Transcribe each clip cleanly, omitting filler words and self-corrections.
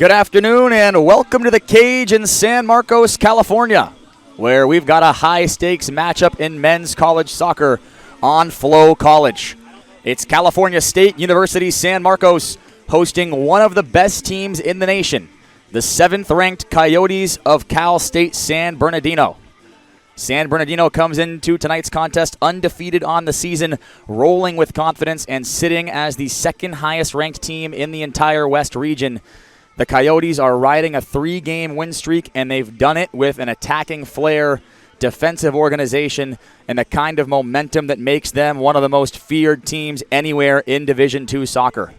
Good afternoon and welcome to the Cage in San Marcos, California, where we've got a high-stakes matchup in men's college soccer on Flow College. It's California State University San Marcos hosting one of the best teams in the nation, the 7th-ranked Coyotes of Cal State San Bernardino. San Bernardino comes into tonight's contest undefeated on the season, rolling with confidence and sitting as the second highest-ranked team in the entire West region. The Coyotes are riding a 3-game win streak, and they've done it with an attacking flair, defensive organization, and the kind of momentum that makes them one of the most feared teams anywhere in Division II soccer.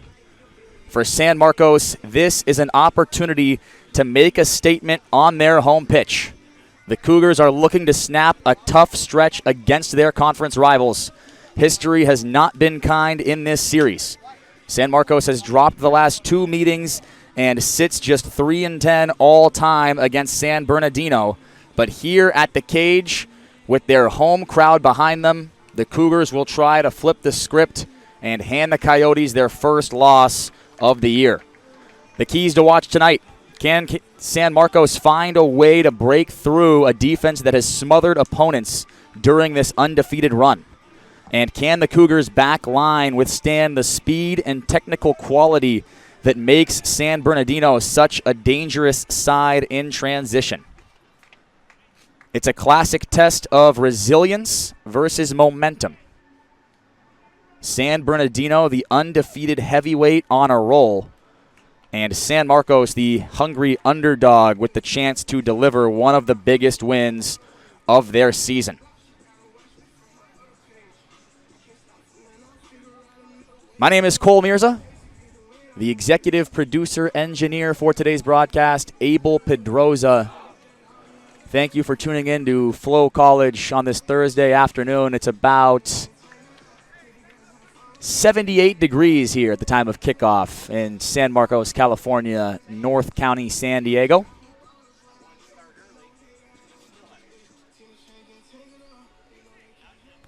For San Marcos, this is an opportunity to make a statement on their home pitch. The Cougars are looking to snap a tough stretch against their conference rivals. History has not been kind in this series. San Marcos has dropped the last 2 meetings and sits just 3-10 all time against San Bernardino. But here at the Cage, with their home crowd behind them, the Cougars will try to flip the script and hand the Coyotes their first loss of the year. The keys to watch tonight: can San Marcos find a way to break through a defense that has smothered opponents during this undefeated run? And can the Cougars' back line withstand the speed and technical quality that makes San Bernardino such a dangerous side in transition? It's a classic test of resilience versus momentum. San Bernardino, the undefeated heavyweight, on a roll, and San Marcos, the hungry underdog with the chance to deliver one of the biggest wins of their season. My name is Cole Mirza, the executive producer engineer for today's broadcast, Abel Pedroza. Thank you for tuning in to Flow College on this Thursday afternoon. It's about 78 degrees here at the time of kickoff in San Marcos, California, North County, San Diego.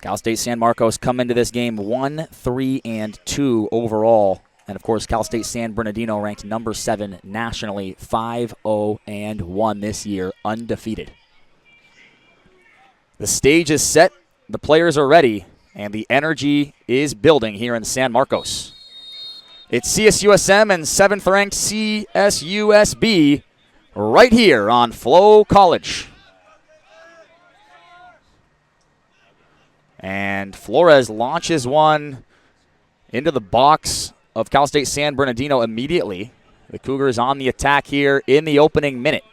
Cal State San Marcos come into this game 1-3-2 overall. And, of course, Cal State San Bernardino ranked number 7 nationally, 5-0-1 this year, undefeated. The stage is set, the players are ready, and the energy is building here in San Marcos. It's CSUSM and 7th-ranked CSUSB right here on Flow College. And Flores launches one into the box of Cal State San Bernardino immediately. The Cougars on the attack here in the opening minute.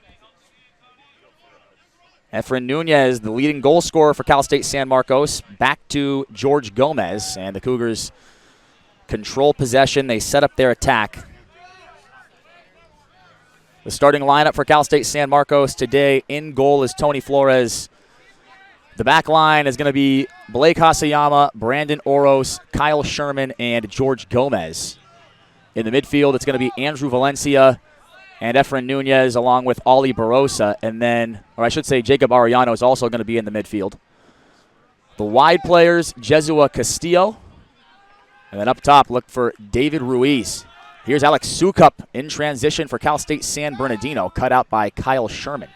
Efren Nunez, the leading goal scorer for Cal State San Marcos, back to George Gomez, and the Cougars control possession. They set up their attack. The starting lineup for Cal State San Marcos today: in goal is Tony Flores. The back line is going to be Blake Hasayama, Brandon Oros, Kyle Sherman, and George Gomez. In the midfield, it's going to be Andrew Valencia and Efren Nunez, along with Oli Barosa. And then, or I should say, Jacob Arellano is also going to be in the midfield. The wide players, Jesua Castillo. And then up top, look for David Ruiz. Here's Alex Sukup in transition for Cal State San Bernardino, cut out by Kyle Sherman.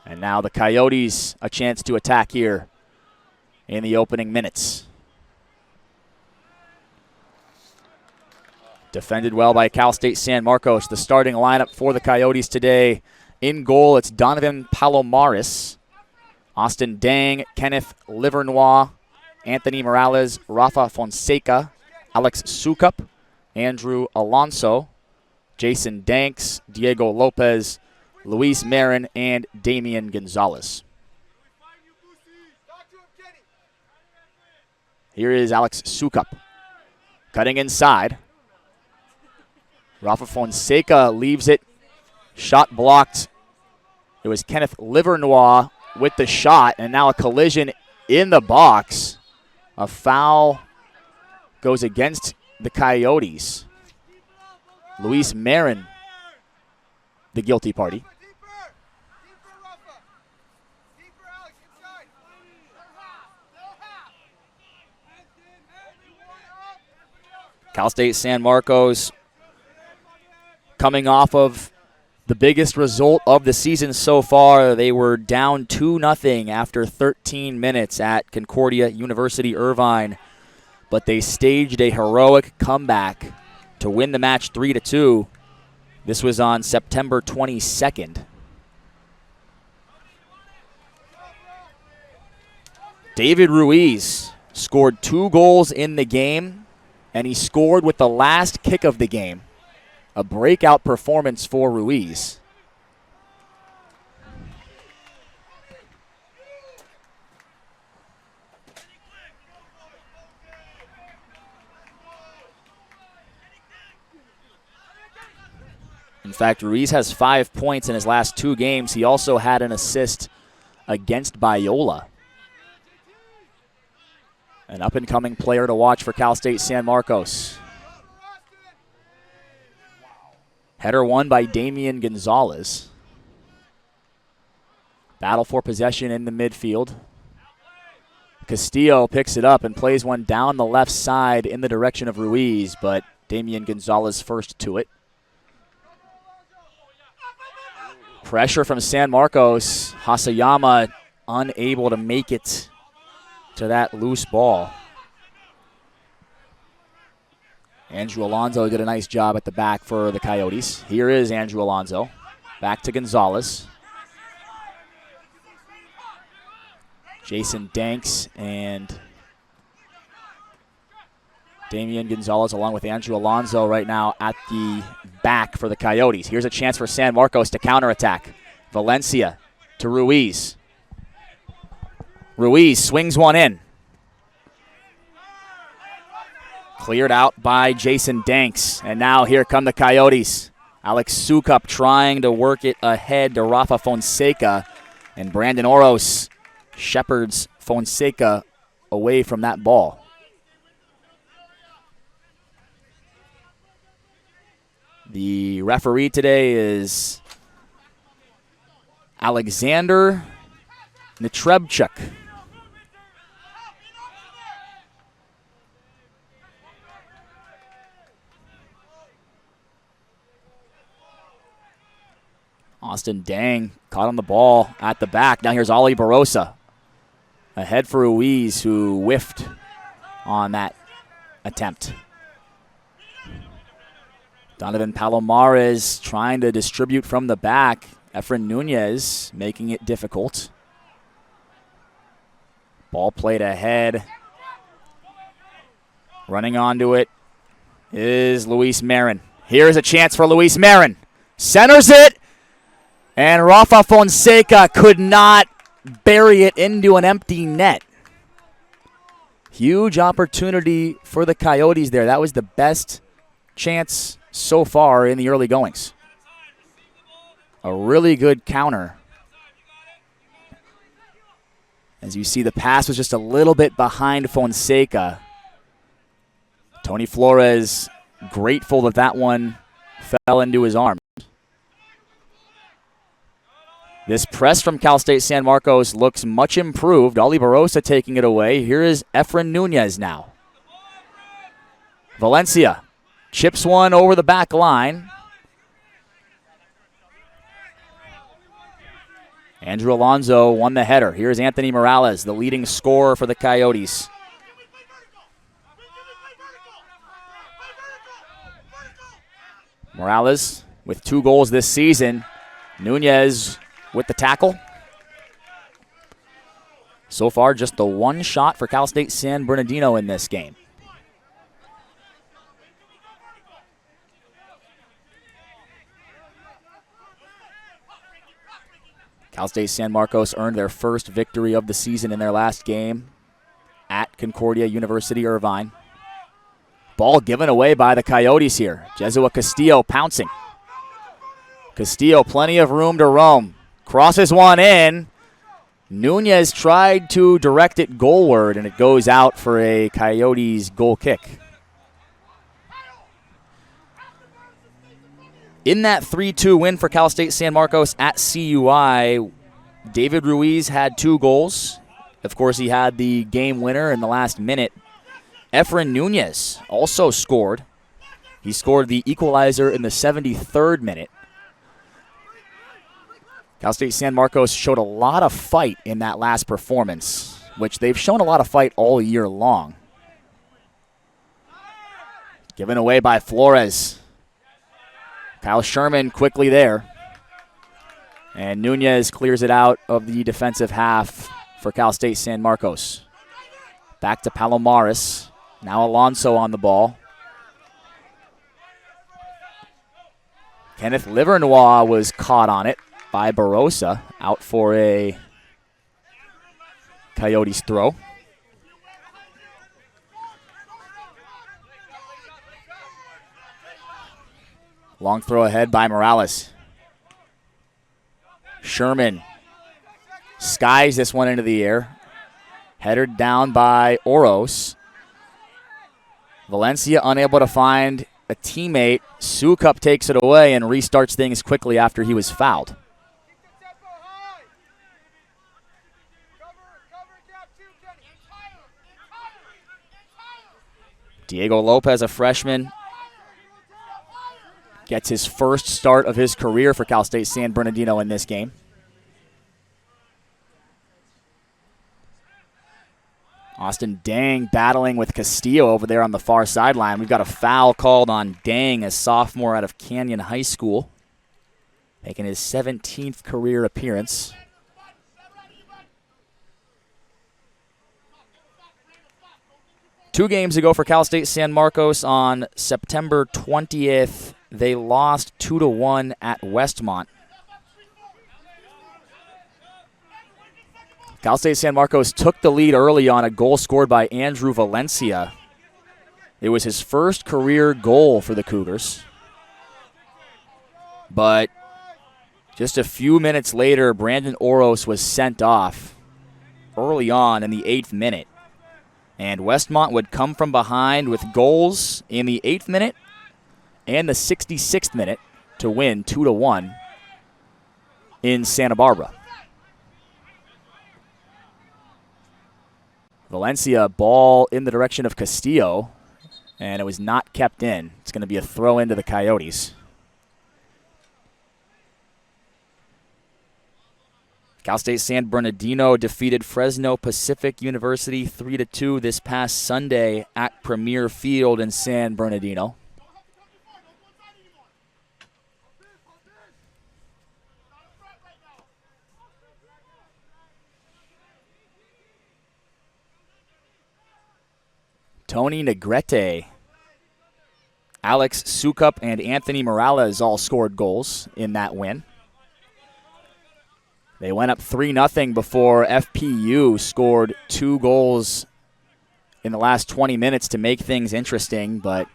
And now the Coyotes a chance to attack here in the opening minutes. Defended well by Cal State San Marcos. The starting lineup for the Coyotes today: in goal, it's Donovan Palomares, Austin Dang, Kenneth Livernois, Anthony Morales, Rafa Fonseca, Alex Sukup, Andrew Alonso, Jason Danks, Diego Lopez, Luis Marin, and Damian Gonzalez. Here is Alex Sukup cutting inside. Rafa Fonseca leaves it. Shot blocked. It was Kenneth Livernois with the shot, and now a collision in the box. A foul goes against the Coyotes. Luis Marin, the guilty party. Cal State San Marcos coming off of the biggest result of the season so far. They were down 2-0 after 13 minutes at Concordia University Irvine, but they staged a heroic comeback to win the match 3-2. This was on September 22nd. David Ruiz scored 2 goals in the game, and he scored with the last kick of the game. A breakout performance for Ruiz. In fact, Ruiz has 5 points in his last 2 games. He also had an assist against Biola. An up-and-coming player to watch for Cal State San Marcos. Header won by Damian Gonzalez. Battle for possession in the midfield. Castillo picks it up and plays one down the left side in the direction of Ruiz, but Damian Gonzalez first to it. Pressure from San Marcos. Hasayama unable to make it to that loose ball. Andrew Alonso did a nice job at the back for the Coyotes. Here is Andrew Alonso. Back to Gonzalez. Jason Danks and Damian Gonzalez along with Andrew Alonso right now at the back for the Coyotes. Here's a chance for San Marcos to counterattack. Valencia to Ruiz. Ruiz swings one in. Cleared out by Jason Danks. And now here come the Coyotes. Alex Sukup trying to work it ahead to Rafa Fonseca. And Brandon Oros shepherds Fonseca away from that ball. The referee today is Alexander Netrebchuk. Austin Dang caught on the ball at the back. Now here's Ali Barosa. Ahead for Ruiz, who whiffed on that attempt. Donovan Palomares trying to distribute from the back. Efren Nunez making it difficult. Ball played ahead. Running onto it is Luis Marin. Here's a chance for Luis Marin. Centers it. And Rafa Fonseca could not bury it into an empty net. Huge opportunity for the Coyotes there. That was the best chance so far in the early goings. A really good counter. As you see, the pass was just a little bit behind Fonseca. Tony Flores grateful that that one fell into his arms. This press from Cal State San Marcos looks much improved. Ali Barosa taking it away. Here is Efren Nunez now. Valencia chips one over the back line. Andrew Alonso won the header. Here's Anthony Morales, the leading scorer for the Coyotes. Morales with 2 goals this season. Nunez with the tackle. So far, just the 1 shot for Cal State San Bernardino in this game. Cal State San Marcos earned their first victory of the season in their last game at Concordia University Irvine. Ball given away by the Coyotes here. Jesua Castillo pouncing. Castillo, plenty of room to roam. Crosses one in. Nunez tried to direct it goalward, and it goes out for a Coyotes goal kick. In that 3-2 win for Cal State San Marcos at CUI, David Ruiz had 2 goals. Of course, he had the game winner in the last minute. Efren Nunez also scored. He scored the equalizer in the 73rd minute. Cal State San Marcos showed a lot of fight in that last performance, which they've shown a lot of fight all year long. Given away by Flores. Kyle Sherman quickly there. And Nunez clears it out of the defensive half for Cal State San Marcos. Back to Palomares. Now Alonso on the ball. Kenneth Livernois was caught on it by Barossa, out for a Coyotes throw. Long throw ahead by Morales. Sherman skies this one into the air. Headed down by Oros. Valencia unable to find a teammate. Sukup takes it away and restarts things quickly after he was fouled. Diego Lopez, a freshman, gets his first start of his career for Cal State San Bernardino in this game. Austin Dang battling with Castillo over there on the far sideline. We've got a foul called on Dang, a sophomore out of Canyon High School, making his 17th career appearance. Two games ago for Cal State San Marcos on September 20th, they lost 2-1 at Westmont. Cal State San Marcos took the lead early on a goal scored by Andrew Valencia. It was his first career goal for the Cougars. But just a few minutes later, Brandon Oros was sent off early on in the 8th minute. And Westmont would come from behind with goals in the 8th minute and the 66th minute to win 2-1 in Santa Barbara. Valencia, ball in the direction of Castillo, and it was not kept in. It's going to be a throw into the Coyotes. Cal State San Bernardino defeated Fresno Pacific University 3-2 this past Sunday at Premier Field in San Bernardino. Tony Negrete, Alex Sukup, and Anthony Morales all scored goals in that win. They went up 3-0 before FPU scored 2 goals in the last 20 minutes to make things interesting, but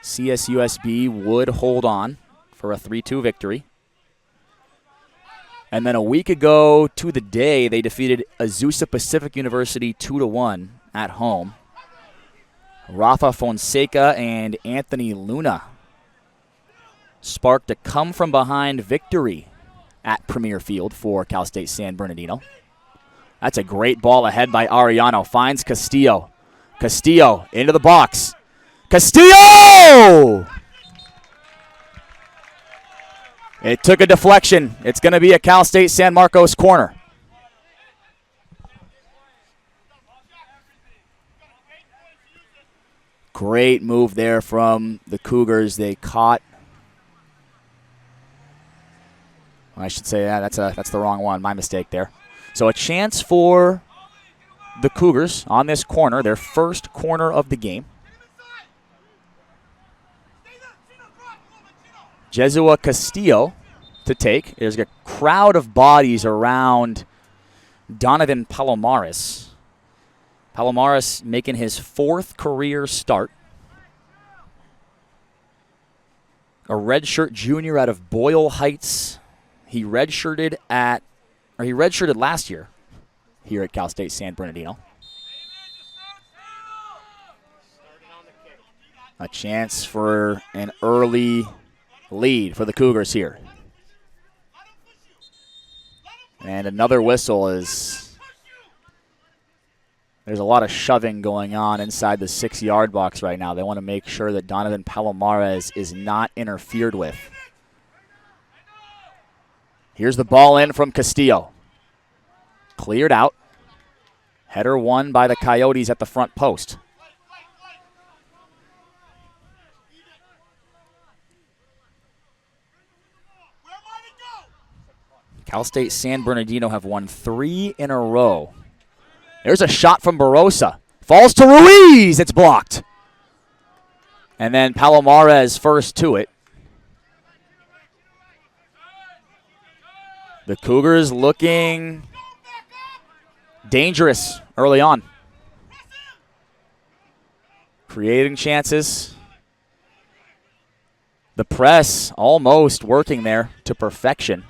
CSUSB would hold on for a 3-2 victory. And then a week ago to the day, they defeated Azusa Pacific University 2-1 at home. Rafa Fonseca and Anthony Luna sparked a come-from-behind victory at Premier Field for Cal State San Bernardino. That's a great ball ahead by Arellano. Finds Castillo. Castillo into the box. Castillo! It took a deflection. It's going to be a Cal State San Marcos corner. Great move there from the Cougars. They caught. I should say that's the wrong one. My mistake there. So a chance for the Cougars on this corner, their first corner of the game. Jesua Castillo to take. There's a crowd of bodies around Donovan Palomares. Palomares making his 4th career start. A redshirt junior out of Boyle Heights. He redshirted last year here at Cal State San Bernardino. A chance for an early lead for the Cougars here. And another whistle as There's a lot of shoving going on inside the 6-yard box right now. They want to make sure that Donovan Palomares is not interfered with. Here's the ball in from Castillo. Cleared out. Header won by the Coyotes at the front post. Cal State San Bernardino have won 3 in a row. There's a shot from Barossa. Falls to Ruiz. It's blocked. And then Palomares first to it. The Cougars looking dangerous early on. Creating chances. The press almost working there to perfection.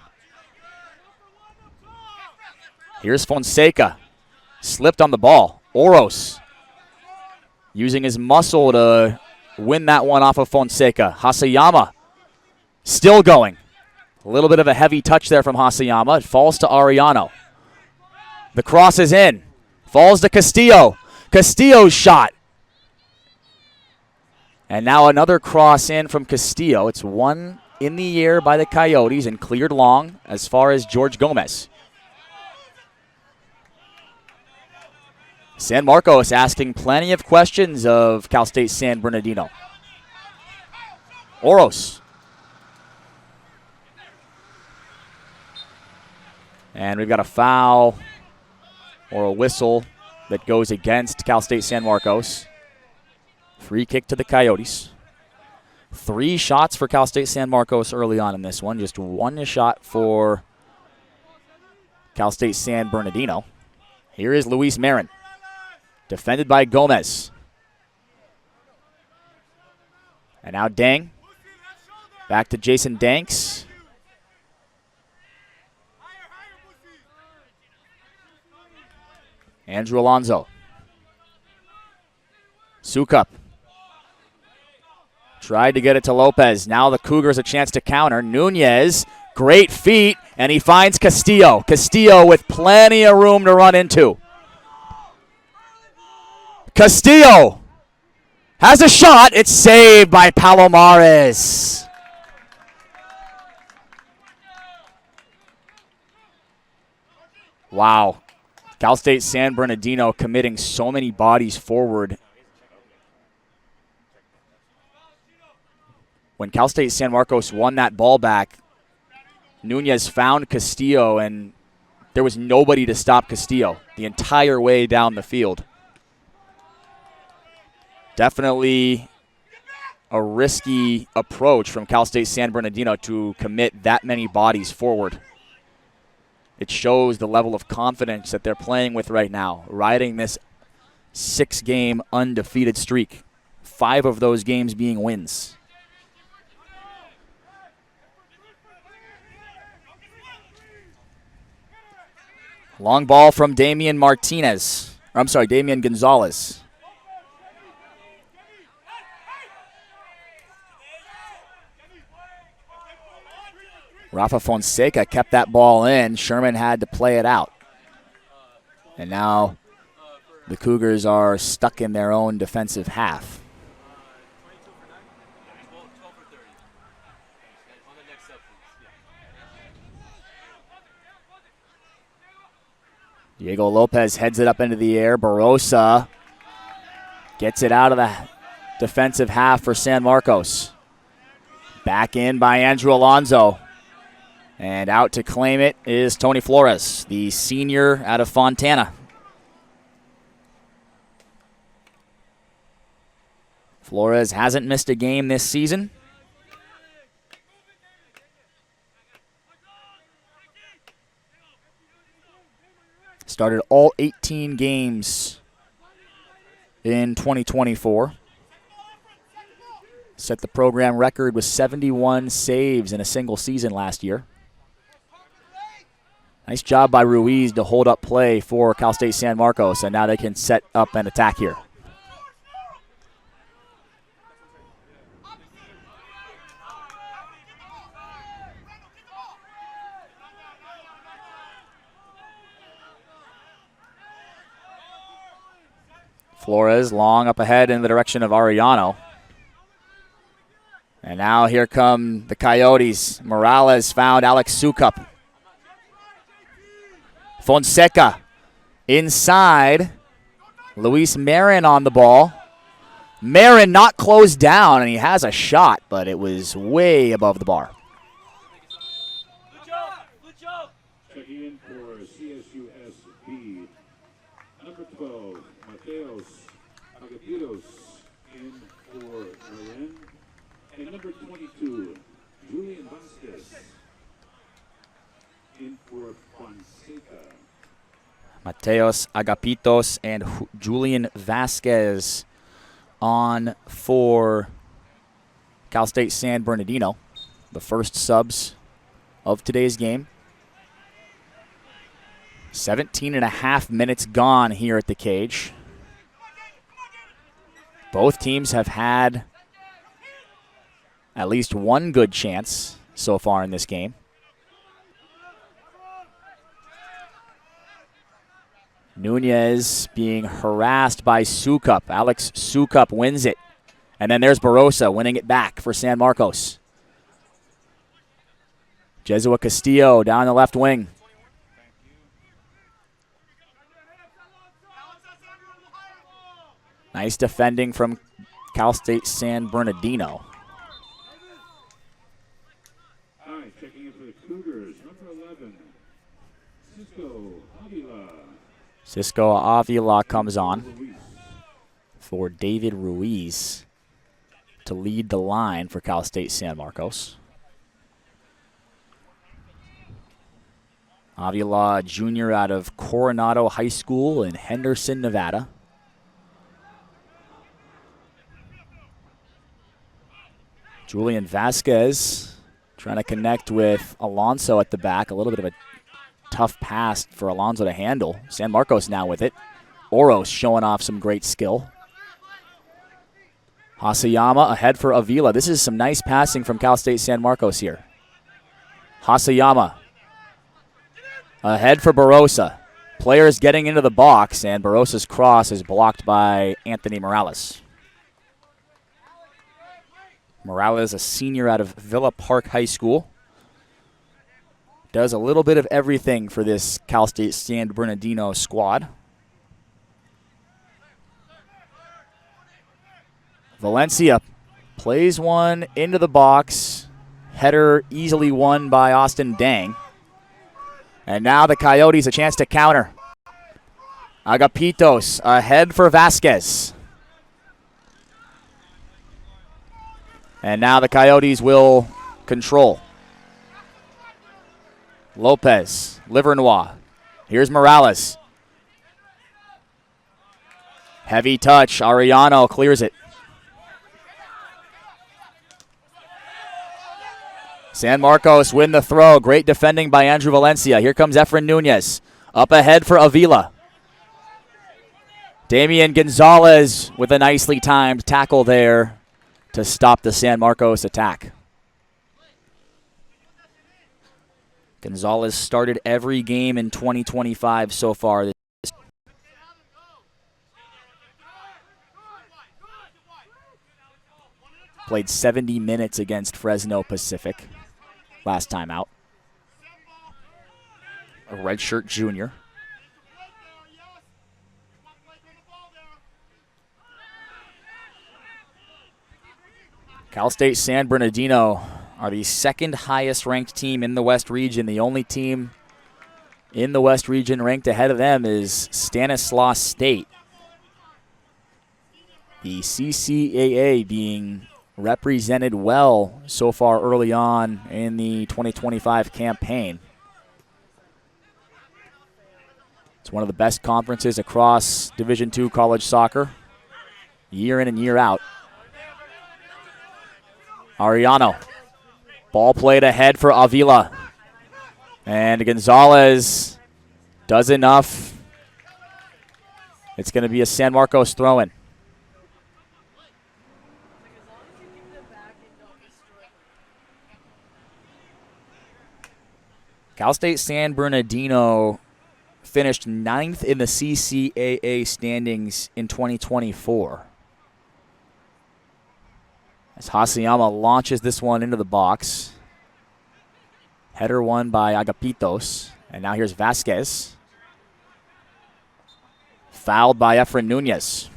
Here's Fonseca. Slipped on the ball. Oros using his muscle to win that one off of Fonseca. Hasayama still going. A little bit of a heavy touch there from Hasayama. It falls to Ariano. The cross is in. Falls to Castillo. Castillo's shot. And now another cross in from Castillo. It's one in the air by the Coyotes and cleared long as far as George Gomez. San Marcos asking plenty of questions of Cal State San Bernardino. Oros. And we've got a foul or a whistle that goes against Cal State San Marcos. Free kick to the Coyotes. 3 shots for Cal State San Marcos early on in this one. Just 1 shot for Cal State San Bernardino. Here is Luis Marin. Defended by Gomez. And now Dang. Back to Jason Danks. Andrew Alonso. Sukup. Tried to get it to Lopez. Now the Cougars a chance to counter. Nunez, great feet, and he finds Castillo. Castillo with plenty of room to run into. Castillo has a shot. It's saved by Palomares. Wow. Cal State San Bernardino committing so many bodies forward. When Cal State San Marcos won that ball back, Nunez found Castillo, and there was nobody to stop Castillo the entire way down the field. Definitely a risky approach from Cal State San Bernardino to commit that many bodies forward. It shows the level of confidence that they're playing with right now, riding this 6-game undefeated streak, 5 of those games being wins. Long ball from Damian Gonzalez. Rafa Fonseca kept that ball in. Sherman had to play it out. And now the Cougars are stuck in their own defensive half. Diego Lopez heads it up into the air. Barossa gets it out of the defensive half for San Marcos. Back in by Andrew Alonso. And out to claim it is Tony Flores, the senior out of Fontana. Flores hasn't missed a game this season. Started all 18 games in 2024. Set the program record with 71 saves in a single season last year. Nice job by Ruiz to hold up play for Cal State San Marcos, and now they can set up an attack here. Flores long up ahead in the direction of Arellano. And now here come the Coyotes. Morales found Alex Sukup. Fonseca inside. Luis Marin on the ball. Marin not closed down, and he has a shot, but it was way above the bar. Checking in for CSUSB, number 12, Mateos Agapitos in for Marin, and number 22, Julian Vasquez in for Fonseca. Mateos Agapitos and Julian Vasquez on for Cal State San Bernardino, the first subs of today's game. 17 and a half minutes gone here at the cage. Both teams have had at least one good chance so far in this game. Nunez being harassed by Sukup. Alex Sukup wins it. And then there's Barossa winning it back for San Marcos. Jesua Castillo down the left wing. Nice defending from Cal State San Bernardino. All right, checking in for the Cougars, number 11, Cisco Avila. Cisco Avila comes on for David Ruiz to lead the line for Cal State San Marcos. Avila, junior out of Coronado High School in Henderson, Nevada. Julian Vasquez trying to connect with Alonso at the back. A little bit of a tough pass for Alonso to handle. San Marcos now with it. Oros showing off some great skill. Hasayama ahead for Avila. This is some nice passing from Cal State San Marcos here. Hasayama ahead for Barossa. Players getting into the box, and Barossa's cross is blocked by Anthony Morales. Morales, a senior out of Villa Park High School. Does a little bit of everything for this Cal State San Bernardino squad. Valencia plays one into the box. Header easily won by Austin Dang. And now the Coyotes a chance to counter. Agapitos ahead for Vasquez. And now the Coyotes will control. Lopez, Livernois. Here's Morales. Heavy touch. Arellano clears it. San Marcos win the throw. Great defending by Andrew Valencia. Here comes Efren Nunez. Up ahead for Avila. Damian Gonzalez with a nicely timed tackle there to stop the San Marcos attack. Gonzalez started every game in 2025 so far. Played 70 minutes against Fresno Pacific last time out. A redshirt junior. Cal State San Bernardino are the second highest ranked team in the West region. The only team in the West region ranked ahead of them is Stanislaus State. The CCAA being represented well so far early on in the 2025 campaign. It's one of the best conferences across Division II college soccer, year in and year out. Arellano. Ball played ahead for Avila. And Gonzalez does enough. It's going to be a San Marcos throw-in. Cal State San Bernardino finished 9th in the CCAA standings in 2024. As Hasayama launches this one into the box. Header won by Agapitos. And now here's Vasquez. Fouled by Efren Nunez.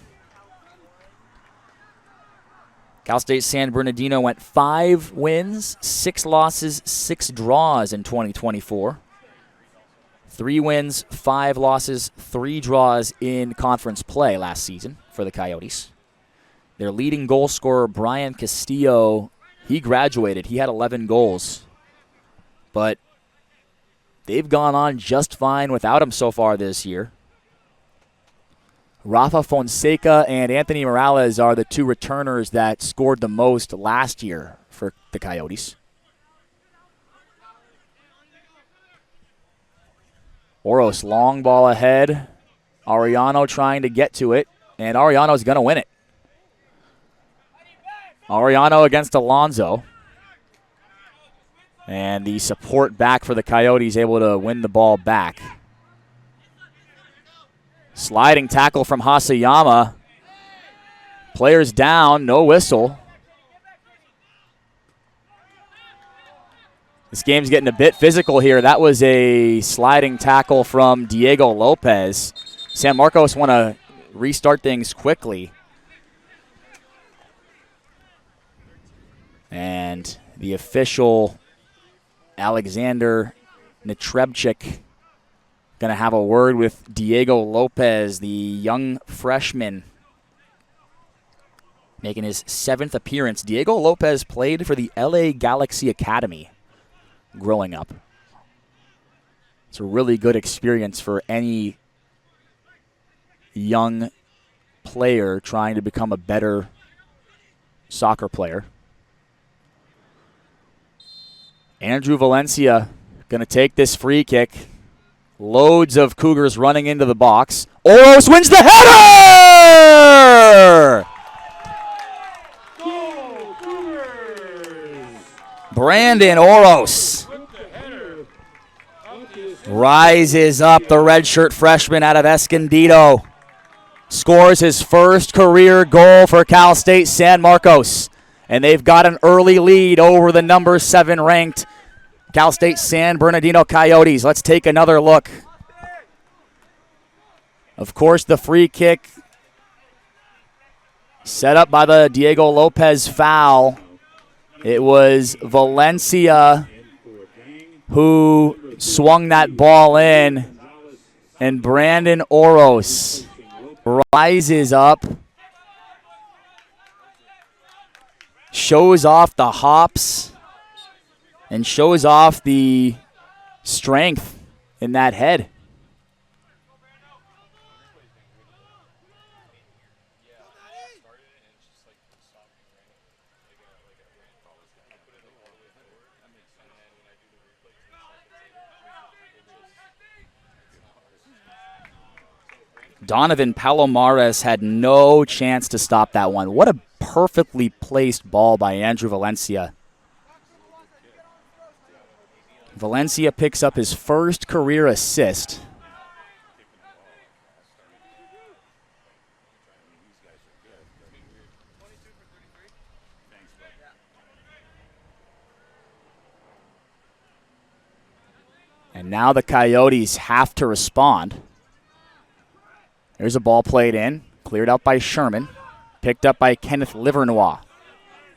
Cal State San Bernardino went 5 wins, 6 losses, 6 draws in 2024. 3 wins, 5 losses, 3 draws in conference play last season for the Coyotes. Their leading goal scorer, Brian Castillo, he graduated. He had 11 goals. But they've gone on just fine without him so far this year. Rafa Fonseca and Anthony Morales are the 2 returners that scored the most last year for the Coyotes. Oros, long ball ahead. Ariano trying to get to it, and Ariano's going to win it. Ariano against Alonso. And the support back for the Coyotes able to win the ball back. Sliding tackle from Hasayama. Players down, no whistle. This game's getting a bit physical here. That was a sliding tackle from Diego Lopez. San Marcos want to restart things quickly. And the official, Alexander Netrebchik, going to have a word with Diego Lopez, the young freshman, making his 7th appearance. Diego Lopez played for the LA Galaxy Academy growing up. It's a really good experience for any young player trying to become a better soccer player. Andrew Valencia going to take this free kick. Loads of Cougars running into the box. Oros wins the header! Goal, Cougars! Brandon Oros rises up, the redshirt freshman out of Escondido. Scores his first career goal for Cal State San Marcos. And they've got an early lead over the number 7 ranked Cal State San Bernardino Coyotes. Let's take another look. Of course, the free kick set up by the Diego Lopez foul. It was Valencia who swung that ball in, and Brandon Oros rises up, shows off the hops, and shows off the strength in that head. Donovan Palomares had no chance to stop that one. What a perfectly placed ball by Andrew Valencia. Valencia picks up his first career assist. And now the Coyotes have to respond. There's a ball played in, cleared out by Sherman, picked up by Kenneth Livernois.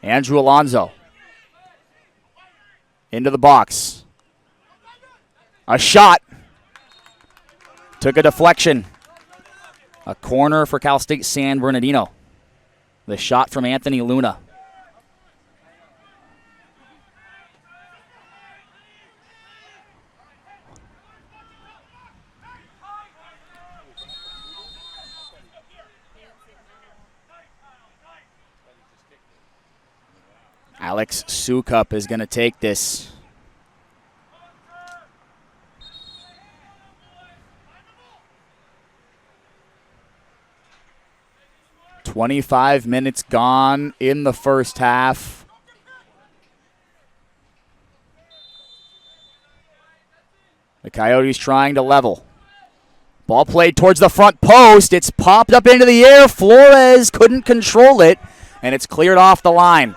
Andrew Alonso into the box. A shot. Took a deflection. A corner for Cal State San Bernardino. The shot from Anthony Luna. Alex Sukup is going to take this. "25 minutes gone in the first half. The Coyotes trying to level. Ball played towards the front post. It's popped up into the air. Flores couldn't control it, and it's cleared off the line.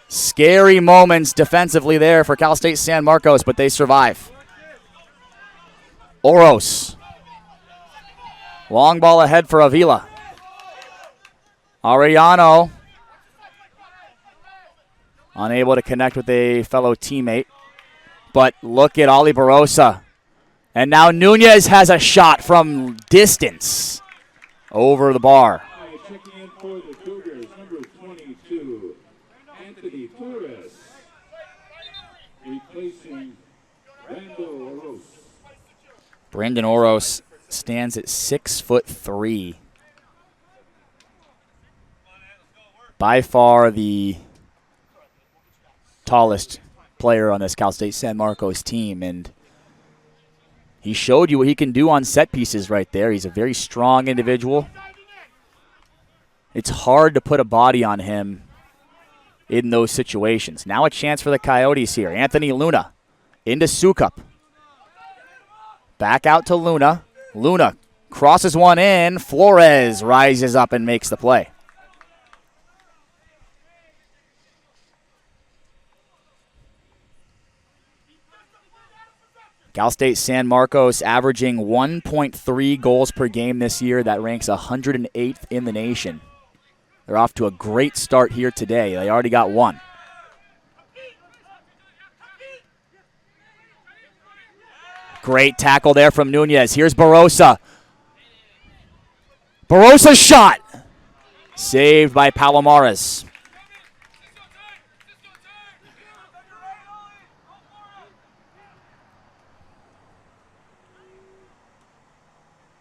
Scary moments defensively there for Cal State San Marcos, but they survive. Oros. Long ball ahead for Avila. Arellano. Unable to connect with a fellow teammate. But look at Ali Barosa. And now Nunez has a shot from distance over the bar. Checking in for the Cougars, number 22, Anthony Torres, replacing Brando Oros. Brandon Oros stands at 6'3". By far the tallest player on this Cal State San Marcos team, and he showed you what he can do on set pieces right there. He's a very strong individual. It's hard to put a body on him in those situations. Now a chance for the Coyotes here. Anthony Luna into Sukup. Back out to Luna. Luna crosses one in. Flores rises up and makes the play. Cal State San Marcos averaging 1.3 goals per game this year. That ranks 108th in the nation. They're off to a great start here today. They already got one. Great tackle there from Nunez. Here's Barosa. Barosa's shot. Saved by Palomares.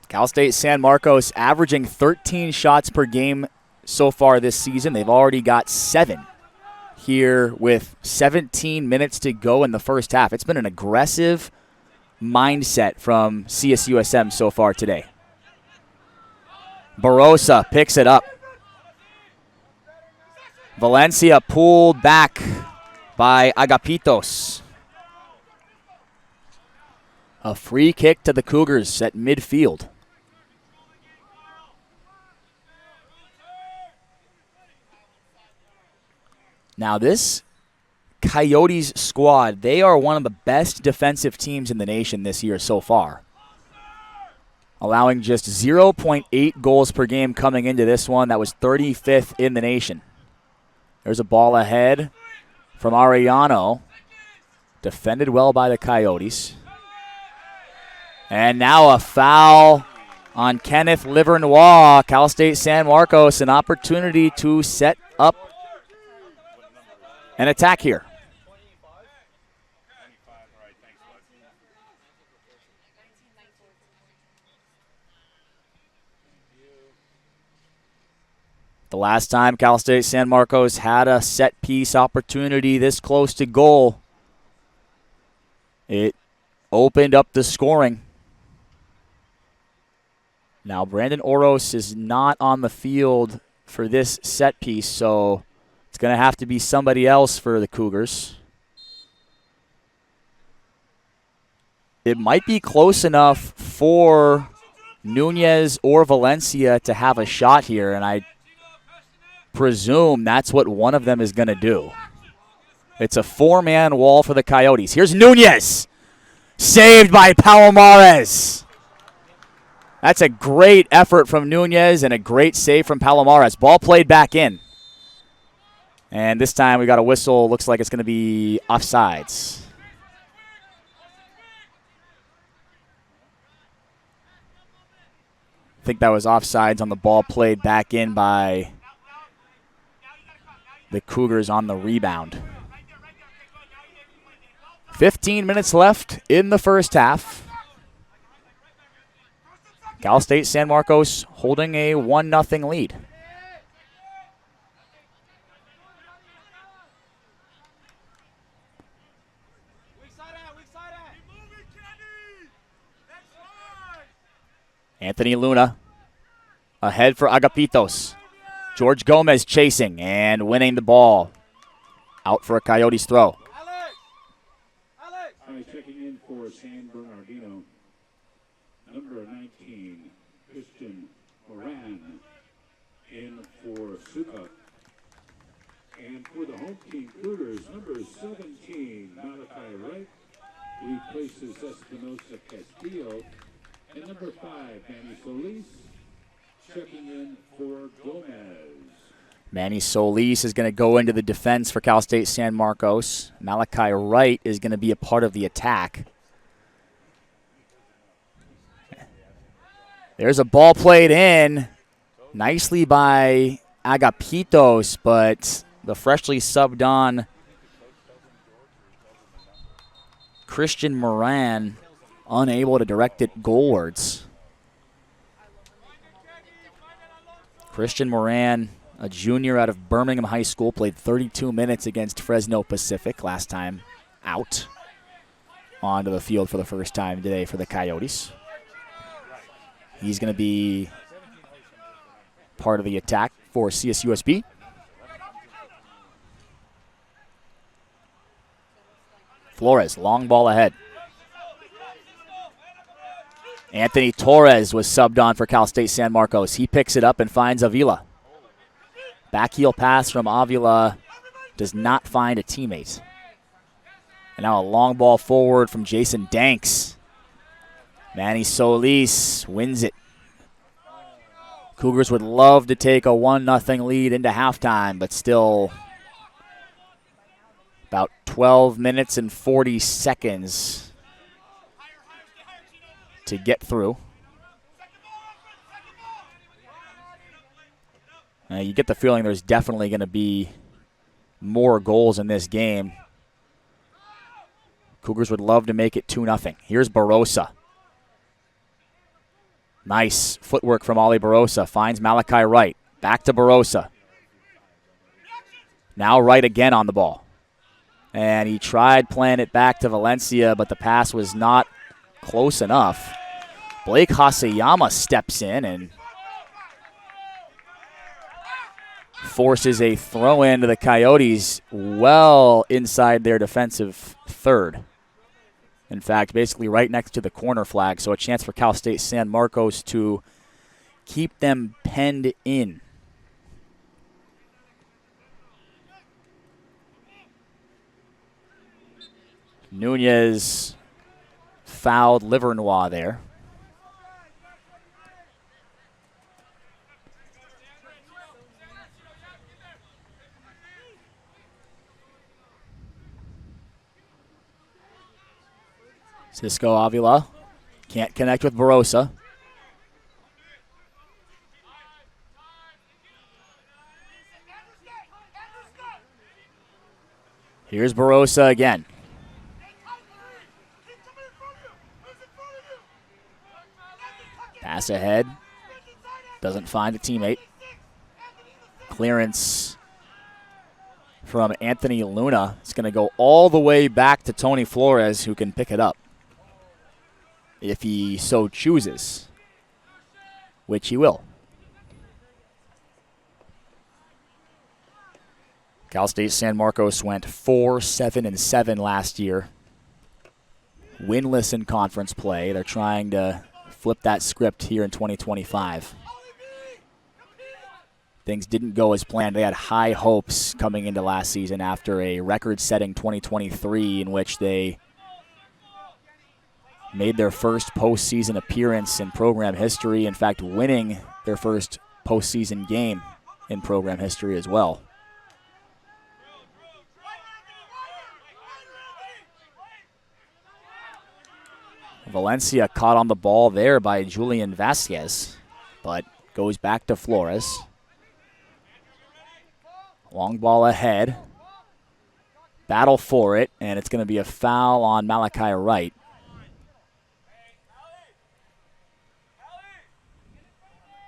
Cal State San Marcos averaging 13 shots per game so far this season. They've already got 7 here with 17 minutes to go in the first half. It's been an aggressive mindset from CSUSM so far today. Barosa picks it up. Valencia pulled back by Agapitos. A free kick to the Cougars at midfield. Now this Coyotes squad, they are one of the best defensive teams in the nation this year so far. Allowing just 0.8 goals per game coming into this one. That was 35th in the nation. There's a ball ahead from Arellano. Defended well by the Coyotes. And now a foul on Kenneth Livernois. Cal State San Marcos, an opportunity to set up an attack here. The last time Cal State San Marcos had a set piece opportunity this close to goal, it opened up the scoring. Now Brandon Oros is not on the field for this set piece, so it's going to have to be somebody else for the Cougars. It might be close enough for Nunez or Valencia to have a shot here, and I presume that's what one of them is going to do. It's a 4-man wall for the Coyotes. Here's Nunez. Saved by Palomares. That's a great effort from Nunez and a great save from Palomares. Ball played back in. And this time we got a whistle. Looks like it's going to be offsides. I think that was offsides on the ball played back in by the Cougars on the rebound. 15 minutes left in the first half. Cal State San Marcos holding a 1-0 lead. Anthony Luna ahead for Agapitos. George Gomez chasing and winning the ball. Out for a Coyotes throw. Checking in for San Bernardino, Christian Moran in for Suka. And for the home team Cougars, number 17, Malachi Wright, replaces Espinosa Castillo. And number 5, Manny Solis, checking in for Gomez. Manny Solis is going to go into the defense for Cal State San Marcos. Malachi Wright is going to be a part of the attack. There's a ball played in nicely by Agapitos, but the freshly subbed on Christian Moran unable to direct it goalwards. Christian Moran, a junior out of Birmingham High School, played 32 minutes against Fresno Pacific last time out. Onto the field for the first time today for the Coyotes. He's going to be part of the attack for CSUSB. Flores, long ball ahead. Anthony Torres was subbed on for Cal State San Marcos. He picks it up and finds Avila. Backheel pass from Avila does not find a teammate. And now a long ball forward from Jason Danks. Manny Solis wins it. Cougars would love to take a 1-0 lead into halftime, but still about 12 minutes and 40 seconds to get through. You get the feeling there's definitely going to be more goals in this game. Cougars would love to make it 2-0. Here's Barossa. Nice footwork from Ollie Barossa. Finds Malachi Wright. Back to Barossa. Now Wright again on the ball. And he tried playing it back to Valencia, but the pass was not close enough. Blake Hasayama steps in and forces a throw-in to the Coyotes well inside their defensive third. In fact, basically right next to the corner flag, so a chance for Cal State San Marcos to keep them penned in. Nunez fouled Livernois there. Cisco Avila can't connect with Barossa. Here's Barossa again. Pass ahead. Doesn't find a teammate. Clearance from Anthony Luna. It's going to go all the way back to Tony Flores, who can pick it up if he so chooses, which he will. Cal State San Marcos went 4-7-7 last year. Winless in conference play. They're trying to flip that script here in 2025. Things didn't go as planned. They had high hopes coming into last season after a record-setting 2023 in which they made their first postseason appearance in program history. In fact, winning their first postseason game in program history as well. Valencia caught on the ball there by Julian Vasquez, but goes back to Flores. Long ball ahead. Battle for it, and it's going to be a foul on Malachi Wright.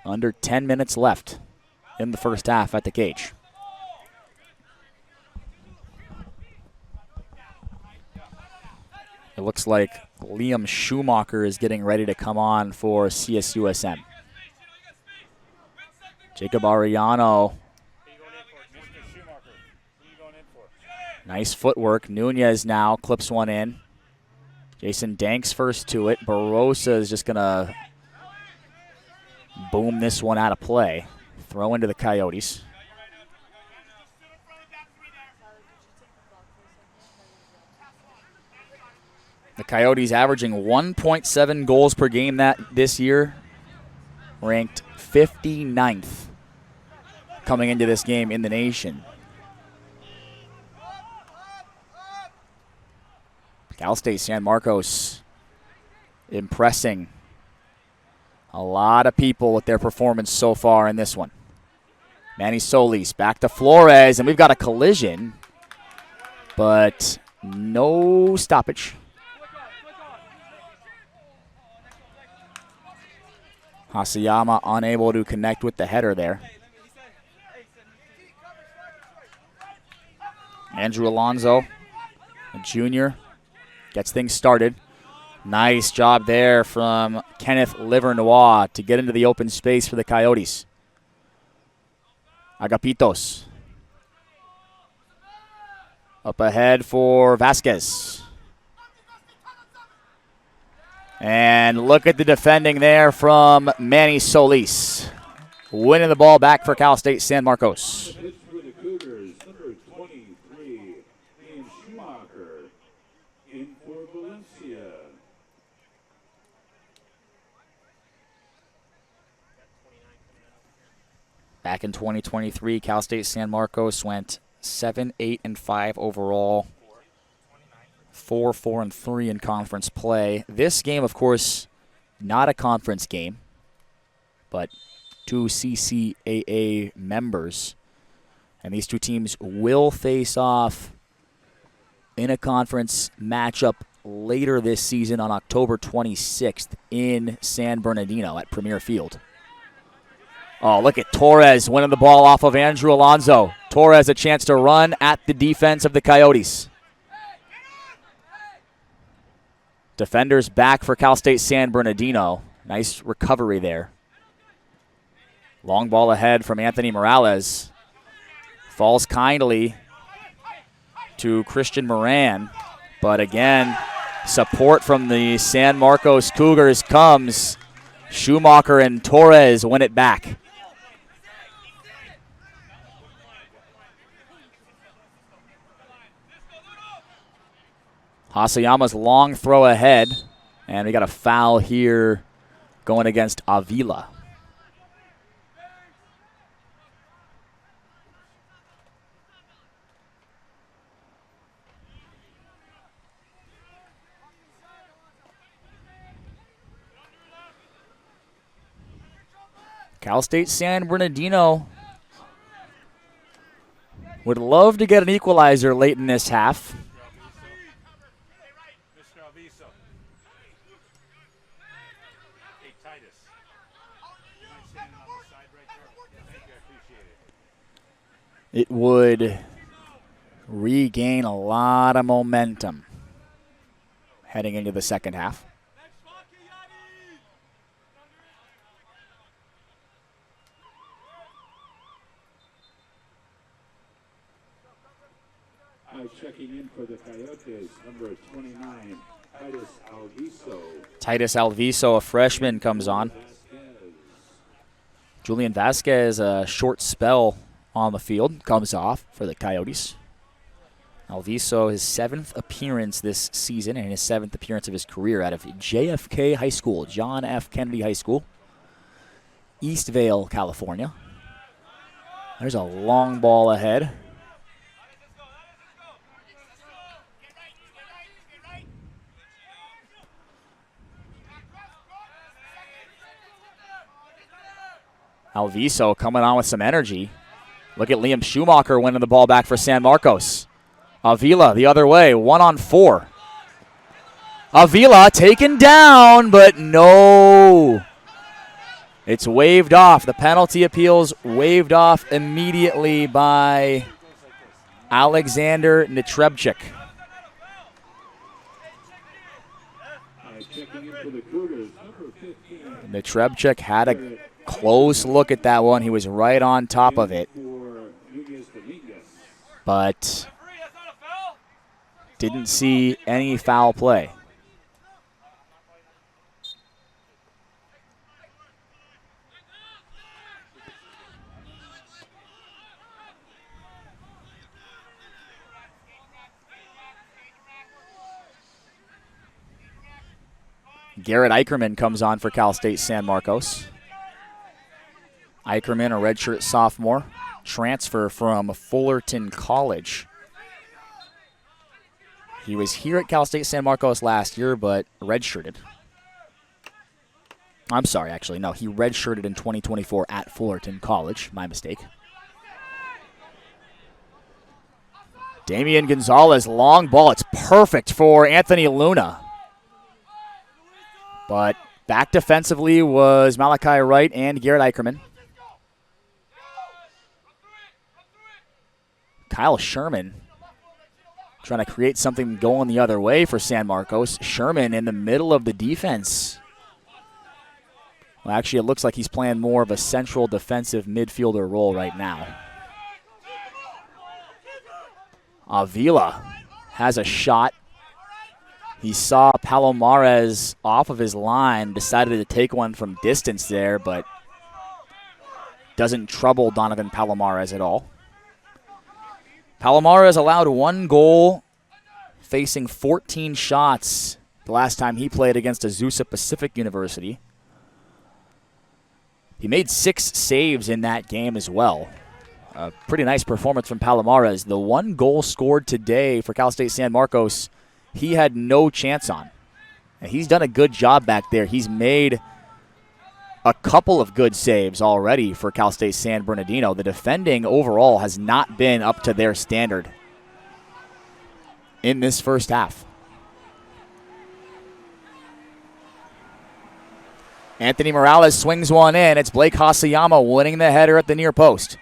Under 10 minutes left in the first half at the cage. It looks like Liam Schumacher is getting ready to come on for CSUSM. Jacob Arellano. Nice footwork. Nunez now clips one in. Jason Danks first to it. Barossa is just going to boom this one out of play. Throw into the Coyotes. The Coyotes averaging 1.7 goals per game this year, ranked 59th coming into this game in the nation. Cal State San Marcos impressing a lot of people with their performance so far in this one. Manny Solis back to Flores, and we've got a collision, but no stoppage. Hasayama unable to connect with the header there. Andrew Alonso, a junior, gets things started. Nice job there from Kenneth Livernois to get into the open space for the Coyotes. Agapitos. Up ahead for Vasquez. And look at the defending there from Manny Solis. Winning the ball back for Cal State San Marcos. Back in 2023, Cal State San Marcos went 7-8-5 overall, 4-4-3 in conference play. This game, of course, not a conference game, but two CCAA members. And these two teams will face off in a conference matchup later this season on October 26th in San Bernardino at Premier Field. Oh, look at Torres winning the ball off of Andrew Alonso. Torres a chance to run at the defense of the Coyotes. Defenders back for Cal State San Bernardino. Nice recovery there. Long ball ahead from Anthony Morales. Falls kindly to Christian Moran. But again, support from the San Marcos Cougars comes. Schumacher and Torres win it back. Hasayama's long throw ahead, and we got a foul here going against Avila. Cal State San Bernardino would love to get an equalizer late in this half. It would regain a lot of momentum heading into the second half. Checking in for the Coyotes, number 29, Titus Alviso. Titus Alviso, a freshman, comes on. Julian Vasquez, a short spell on the field, comes off for the Coyotes. Alviso, his 7th appearance this season and his 7th appearance of his career out of JFK High School, John F. Kennedy High School, Eastvale, California. There's a long ball ahead. Alviso coming on with some energy. Look at Liam Schumacher winning the ball back for San Marcos. Avila the other way, 1-on-4. Avila taken down, but no. It's waved off. The penalty appeals waved off immediately by Alexander Netrebchik. Netrebchik had a close look at that one. He was right on top of it, but didn't see any foul play. Garrett Eicherman comes on for Cal State San Marcos. Eicherman, a redshirt sophomore, transfer from Fullerton College. He was here at Cal State San Marcos last year, but redshirted. I'm sorry, actually, no, he redshirted in 2024 at Fullerton College. My mistake. Damian Gonzalez, long ball. It's perfect for Anthony Luna. But back defensively was Malachi Wright and Garrett Eicherman. Kyle Sherman trying to create something going the other way for San Marcos. Sherman in the middle of the defense. Well, actually, it looks like he's playing more of a central defensive midfielder role right now. Avila has a shot. He saw Palomares off of his line, decided to take one from distance there, but doesn't trouble Donovan Palomares at all. Palomares allowed 1 goal, facing 14 shots the last time he played against Azusa Pacific University. He made 6 saves in that game as well. A pretty nice performance from Palomares. The 1 goal scored today for Cal State San Marcos, he had no chance on. And he's done a good job back there. He's made a couple of good saves already for Cal State San Bernardino. The defending overall has not been up to their standard in this first half. Anthony Morales swings one in. It's Blake Hasayama winning the header at the near post.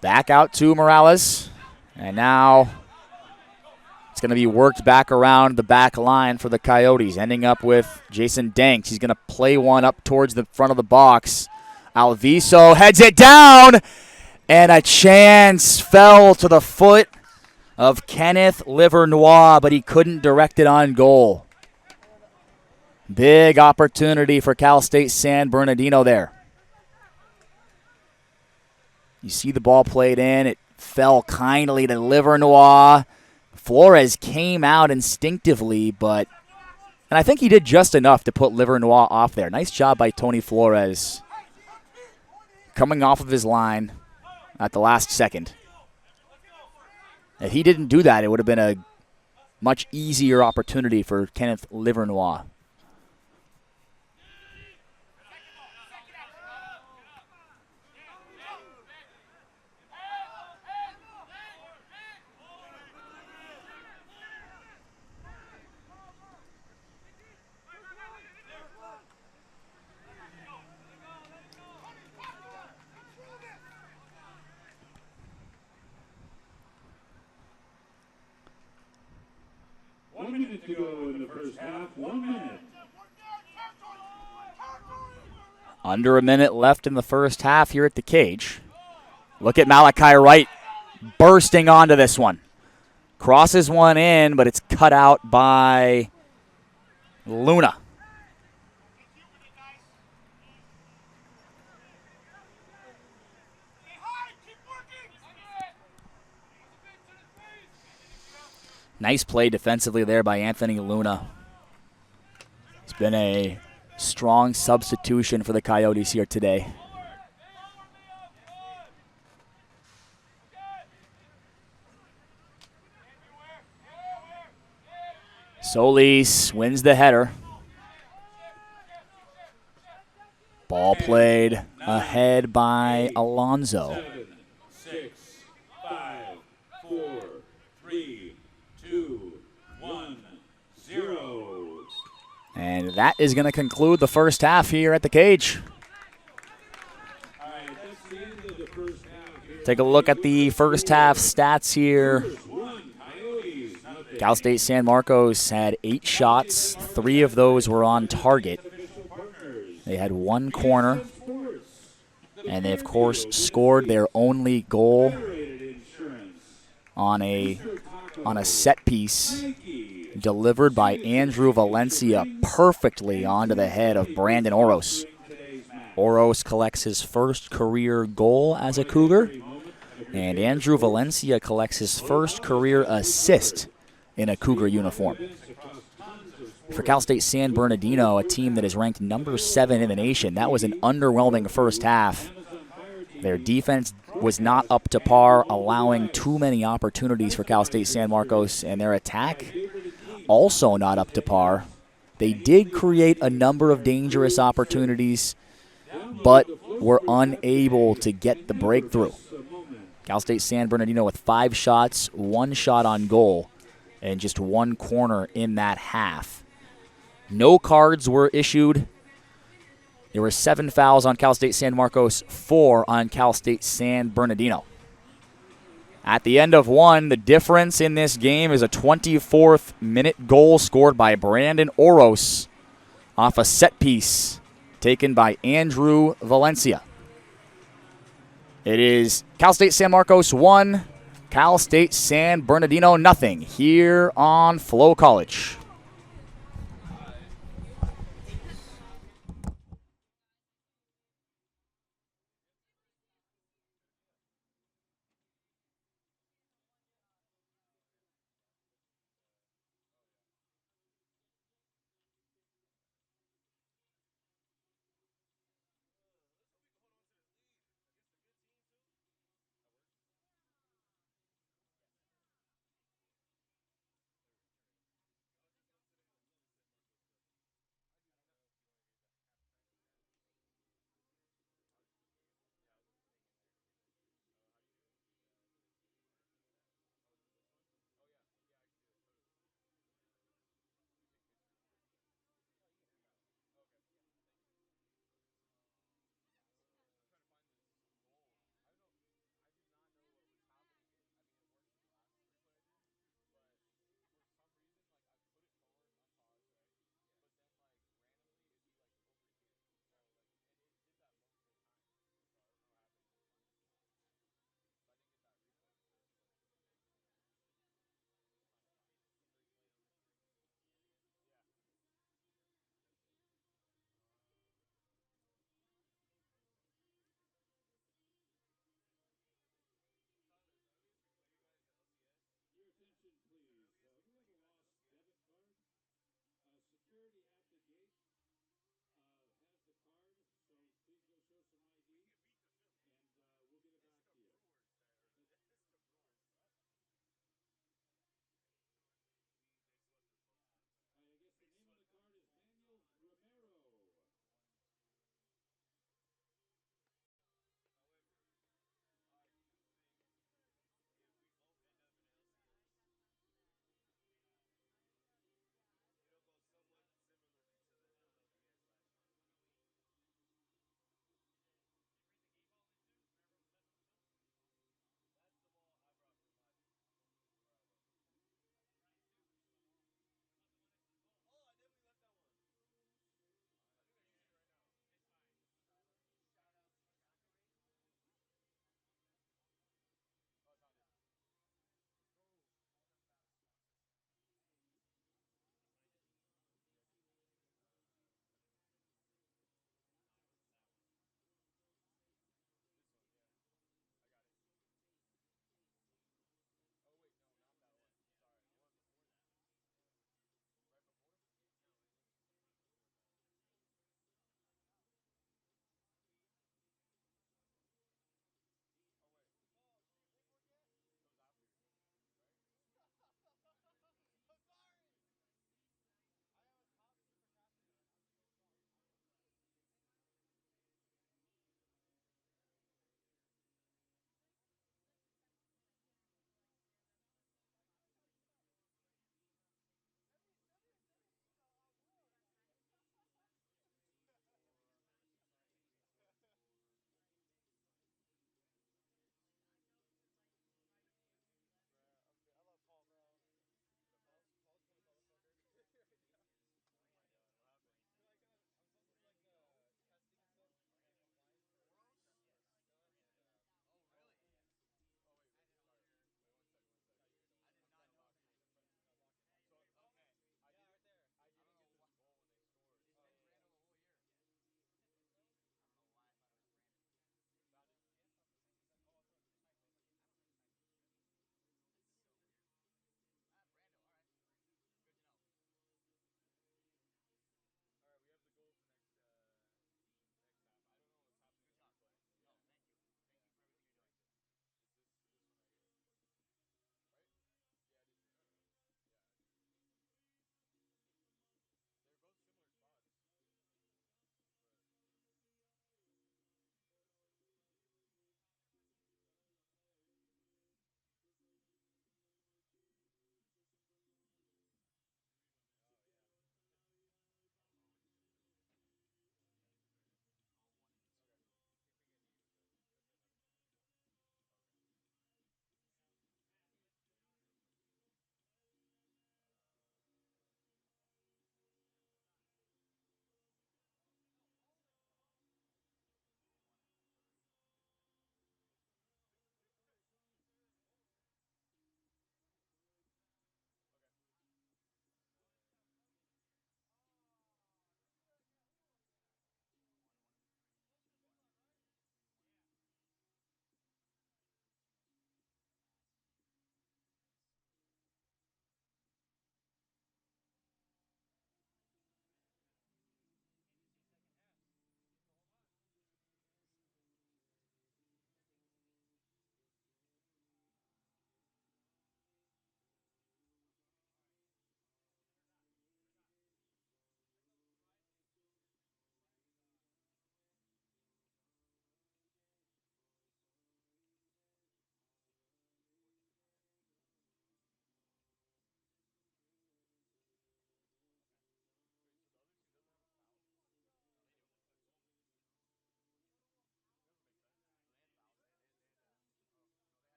Back out to Morales. And now it's going to be worked back around the back line for the Coyotes, ending up with Jason Danks. He's going to play one up towards the front of the box. Alviso heads it down, and a chance fell to the foot of Kenneth Livernois, but he couldn't direct it on goal. Big opportunity for Cal State San Bernardino there. You see the ball played in. It fell kindly to Livernois. Flores came out instinctively, and I think he did just enough to put Livernois off there. Nice job by Tony Flores coming off of his line at the last second. If he didn't do that, it would have been a much easier opportunity for Kenneth Livernois. To go in the first half, 1 minute. Under a minute left in the first half here at the cage. Look at Malachi Wright bursting onto this one. Crosses one in, but it's cut out by Luna. Nice play defensively there by Anthony Luna. It's been a strong substitution for the Coyotes here today. Solis wins the header. Ball played ahead by Alonso. 7, 6, 5, 4, 3, 2, 1, 0. And that is going to conclude the first half here at the cage. All right, that's the end of the first half here. Take a look at the first half stats here. Coyotes, nothing. Cal State San Marcos had 8 shots. 3 of those were on target. They had 1 corner. And they, of course, scored their only goal on a set piece delivered by Andrew Valencia perfectly onto the head of Brandon Oros. Oros collects his first career goal as a Cougar, and Andrew Valencia collects his first career assist in a Cougar uniform. For Cal State San Bernardino, a team that is ranked number 7 in the nation, that was an underwhelming first half. Their defense was not up to par, allowing too many opportunities for Cal State San Marcos, and their attack also not up to par. They did create a number of dangerous opportunities, but were unable to get the breakthrough. Cal State San Bernardino with 5 shots, 1 shot on goal, and just 1 corner in that half. No cards were issued. There were 7 fouls on Cal State San Marcos, 4 on Cal State San Bernardino. At the end of 1, the difference in this game is a 24th minute goal scored by Brandon Oros off a set piece taken by Andrew Valencia. It is Cal State San Marcos 1, Cal State San Bernardino nothing here on Flow College.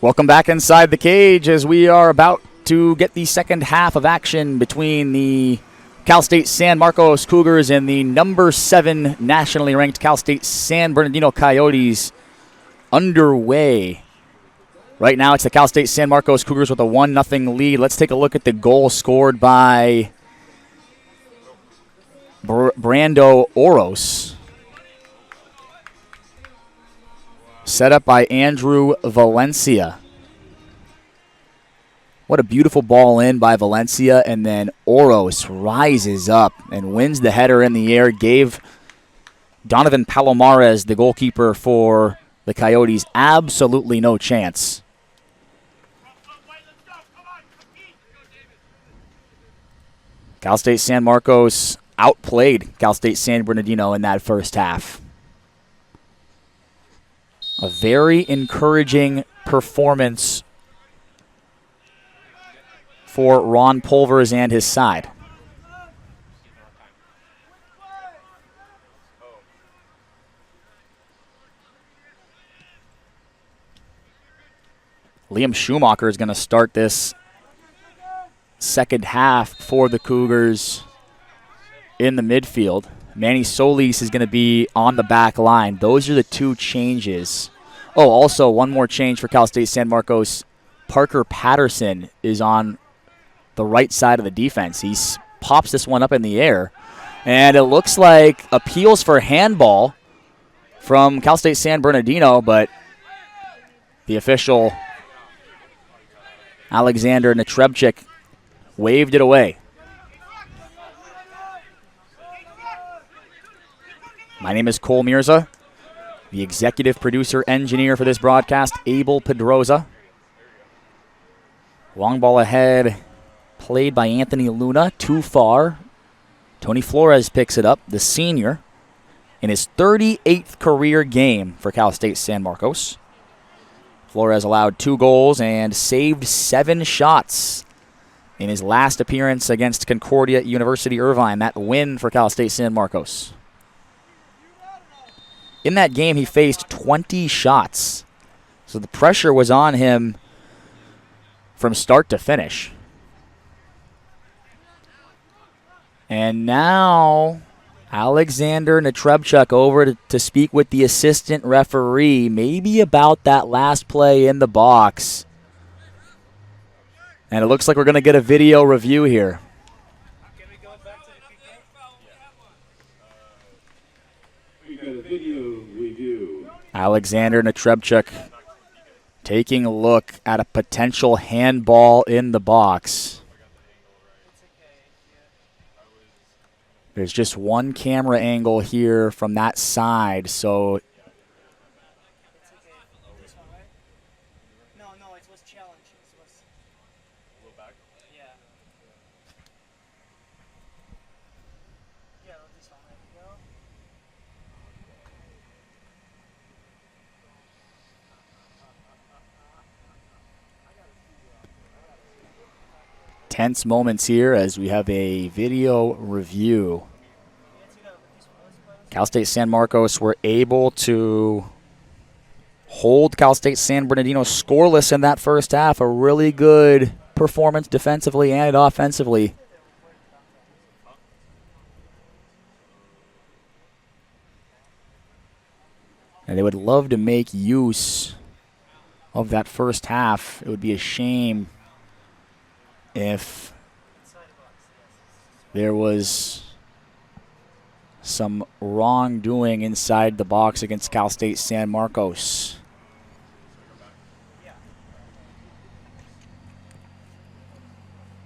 Welcome back inside the cage as we are about to get the second half of action between the Cal State San Marcos Cougars and the number 7 nationally ranked Cal State San Bernardino Coyotes underway. Right now it's the Cal State San Marcos Cougars with a 1-0 lead. Let's take a look at the goal scored by Brando Oros. Set up by Andrew Valencia. What a beautiful ball in by Valencia, and then Oros rises up and wins the header in the air. Gave Donovan Palomares, the goalkeeper for the Coyotes, absolutely no chance. Cal State San Marcos outplayed Cal State San Bernardino in that first half. A very encouraging performance for Ron Pulvers and his side. Liam Schumacher is going to start this second half for the Cougars in the midfield. Manny Solis is going to be on the back line. Those are the two changes. Oh, also one more change for Cal State San Marcos. Parker Patterson is on the right side of the defense. He pops this one up in the air, and it looks like appeals for handball from Cal State San Bernardino, but the official, Alexander Netrebchik, waved it away. My name is Cole Mirza, the executive producer engineer for this broadcast, Abel Pedroza. Long ball ahead, played by Anthony Luna, too far. Tony Flores picks it up, the senior, in his 38th career game for Cal State San Marcos. Flores allowed 2 goals and saved 7 shots in his last appearance against Concordia University Irvine, that win for Cal State San Marcos. In that game, he faced 20 shots, so the pressure was on him from start to finish. And now Alexander Netrebchuk over to speak with the assistant referee, maybe about that last play in the box. And it looks like we're going to get a video review here. We got a video review. Alexander Netrebchuk taking a look at a potential handball in the box. There's just one camera angle here from that side, so No, it was challenge. It was a little back. Yeah. Yeah, this one. There you go. tense moments here as we have a video review. Cal State San Marcos were able to hold Cal State San Bernardino scoreless in that first half. A really good performance defensively and offensively. And they would love to make use of that first half. It would be a shame if there was some wrongdoing inside the box against Cal State San Marcos.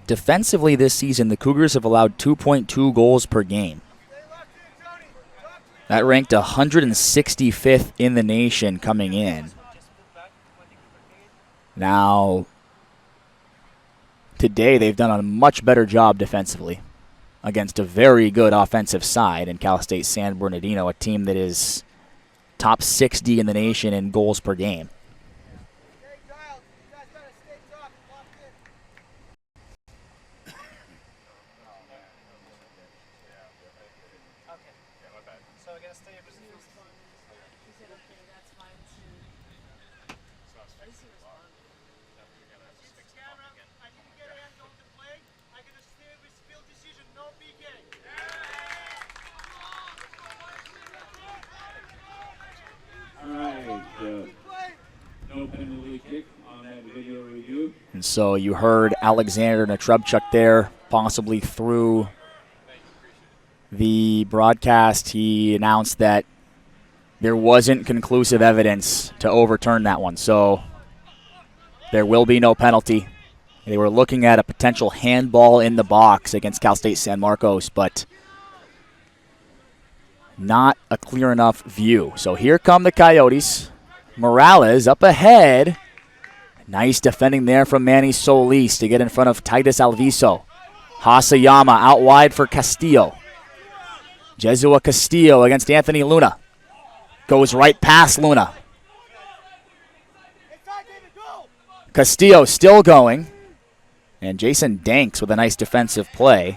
Defensively this season, the Cougars have allowed 2.2 goals per game. That ranked 165th in the nation coming in. Now, today they've done a much better job defensively against a very good offensive side in Cal State San Bernardino, a team that is top 60 in the nation in goals per game. So you heard Alexander Natrubchuk there, possibly through the broadcast. He announced that there wasn't conclusive evidence to overturn that one. So there will be no penalty. They were looking at a potential handball in the box against Cal State San Marcos, but not a clear enough view. So here come the Coyotes. Morales up ahead. Nice defending there from Manny Solis to get in front of Titus Alviso. Hasayama out wide for Castillo. Jesua Castillo against Anthony Luna. Goes right past Luna. Castillo still going. And Jason Danks with a nice defensive play.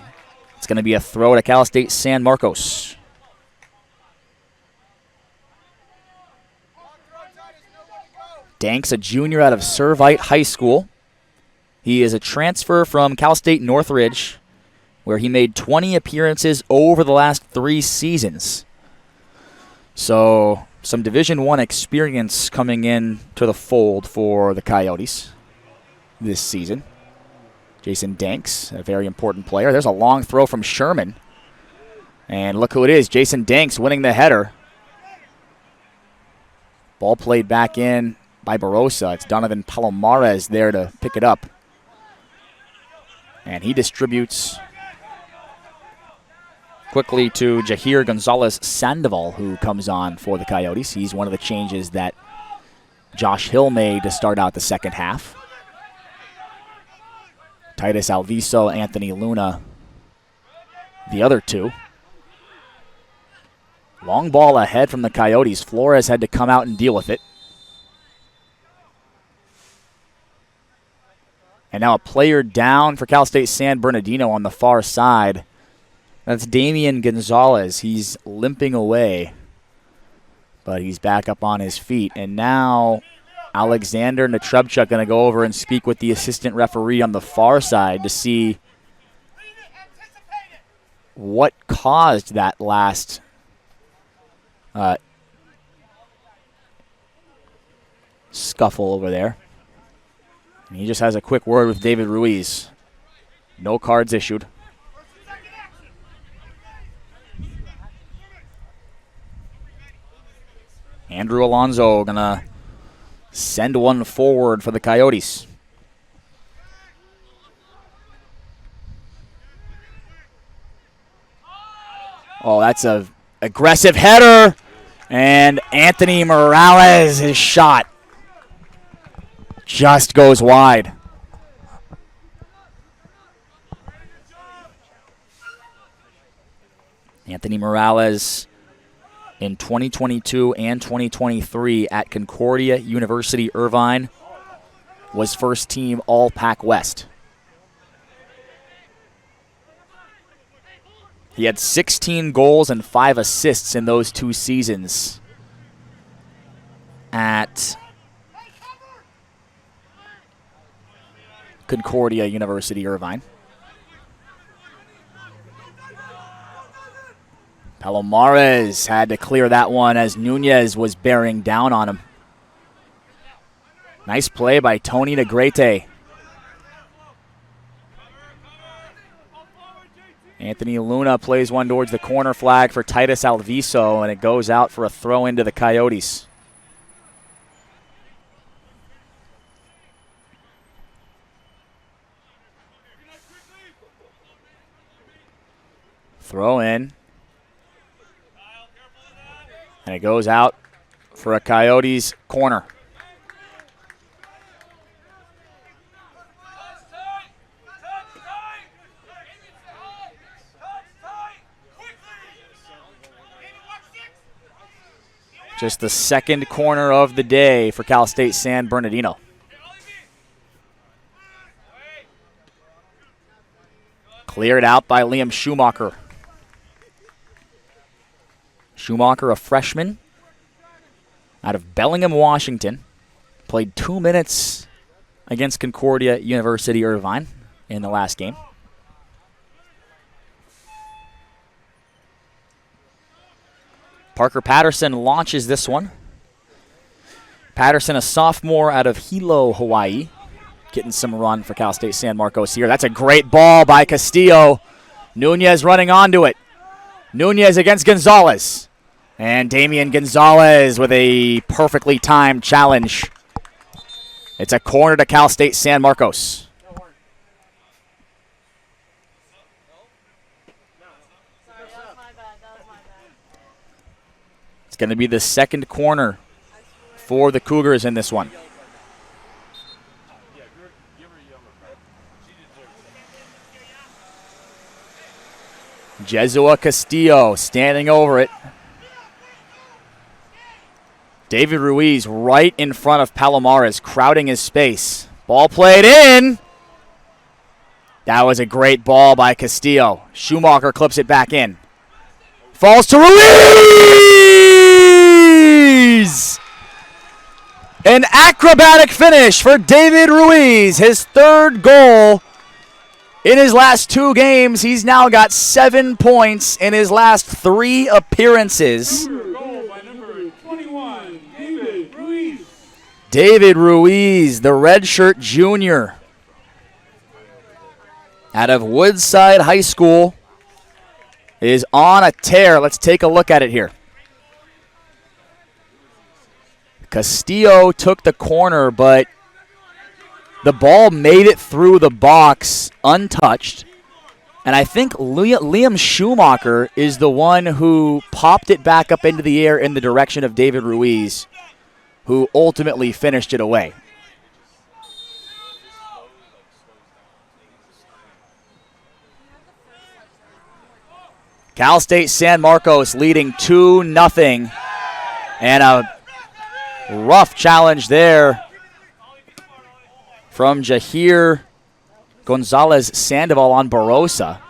It's going to be a throw to Cal State San Marcos. Danks, a junior out of Servite High School. He is a transfer from Cal State Northridge, where he made 20 appearances over the last 3 seasons. So some Division I experience coming in to the fold for the Coyotes this season. Jason Danks, a very important player. There's a long throw from Sherman. And look who it is, Jason Danks winning the header. Ball played back in by Barossa. It's Donovan Palomares there to pick it up. And he distributes quickly to Jahir Gonzalez Sandoval, who comes on for the Coyotes. He's one of the changes that Josh Hill made to start out the second half. Titus Alviso, Anthony Luna, the other two. Long ball ahead from the Coyotes. Flores had to come out and deal with it. And now a player down for Cal State San Bernardino on the far side. That's Damian Gonzalez. He's limping away, but he's back up on his feet. And now Alexander Natrubchuk going to go over and speak with the assistant referee on the far side to see what caused that last scuffle over there. And he just has a quick word with David Ruiz. No cards issued. Andrew Alonso going to send one forward for the Coyotes. Oh, that's a aggressive header. And Anthony Morales, his shot just goes wide. Anthony Morales in 2022 and 2023 at Concordia University Irvine was first team All-Pac West. He had 16 goals and 5 assists in those 2 seasons at Concordia University Irvine. Palomares had to clear that one as Nunez was bearing down on him. Nice play by Tony Negrete. Anthony Luna plays one towards the corner flag for Titus Alviso, and it goes out for a throw into the Coyotes. Throw in. And it goes out for a Coyotes corner. Just the second corner of the day for Cal State San Bernardino. Cleared out by Liam Schumacher. Schumacher, a freshman out of Bellingham, Washington, played 2 minutes against Concordia University Irvine in the last game. Parker Patterson launches this one. Patterson, a sophomore out of Hilo, Hawaii, getting some run for Cal State San Marcos here. That's a great ball by Castillo. Nunez running onto it. Nunez against Gonzalez. And Damian Gonzalez with a perfectly timed challenge. It's a corner to Cal State San Marcos. It's going to be the second corner for the Cougars in this one. Jesua Castillo standing over it. David Ruiz right in front of Palomares, crowding his space. Ball played in. That was a great ball by Castillo. Schumacher clips it back in. Falls to Ruiz! An acrobatic finish for David Ruiz. His third goal in his last 2 games. He's now got 7 points in his last 3 appearances. Goal by number 21, David Ruiz. David Ruiz, the redshirt junior out of Woodside High School, is on a tear. Let's take a look at it here. Castillo took the corner, but the ball made it through the box untouched. And I think Liam Schumacher is the one who popped it back up into the air in the direction of David Ruiz, who ultimately finished it away. Cal State San Marcos leading 2-0. And a rough challenge there from Jahir Gonzalez Sandoval on Barossa.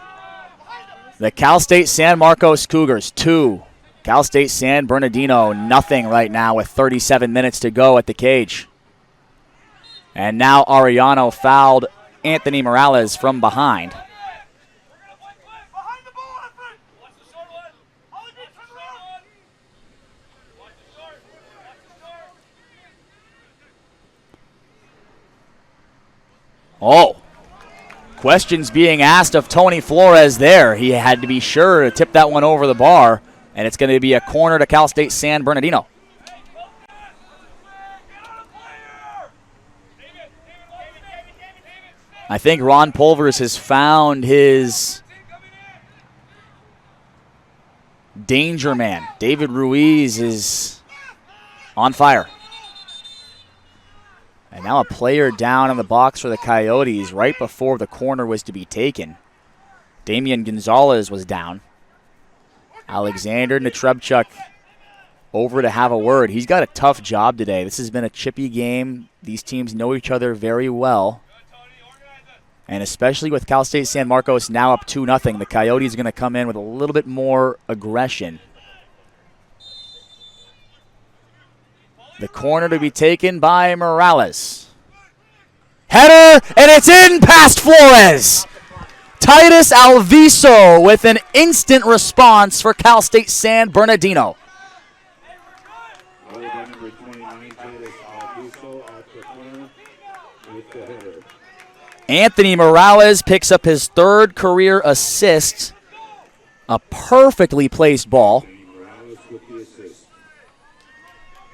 The Cal State San Marcos Cougars 2. Cal State San Bernardino nothing right now with 37 minutes to go at the cage. And now Arellano fouled Anthony Morales from behind. Oh, questions being asked of Tony Flores there. He had to be sure to tip that one over the bar, and it's going to be a corner to Cal State San Bernardino. I think Ron Pulvers has found his danger man. David Ruiz is on fire. And now a player down in the box for the Coyotes right before the corner was to be taken. Damian Gonzalez was down. Alexander Netrebchuk over to have a word. He's got a tough job today. This has been a chippy game. These teams know each other very well. And especially with Cal State San Marcos now up 2-0, the Coyotes are going to come in with a little bit more aggression. The corner to be taken by Morales. Header, and it's in past Flores. Titus Alviso with an instant response for Cal State San Bernardino. Goal by number 29, Titus Alviso off the corner with the header. Anthony Morales picks up his 3rd career assist. A perfectly placed ball. Morales with the assist.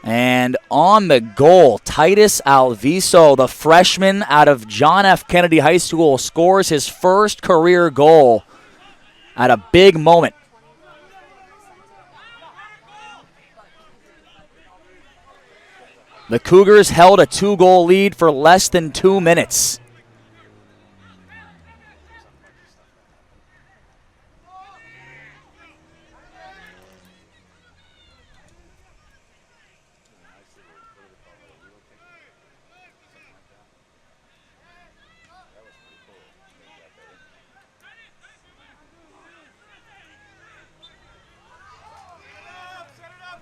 And on the goal, Titus Alviso, the freshman out of John F. Kennedy High School, scores his 1st career goal at a big moment. The Cougars held a 2-goal lead for less than 2 minutes.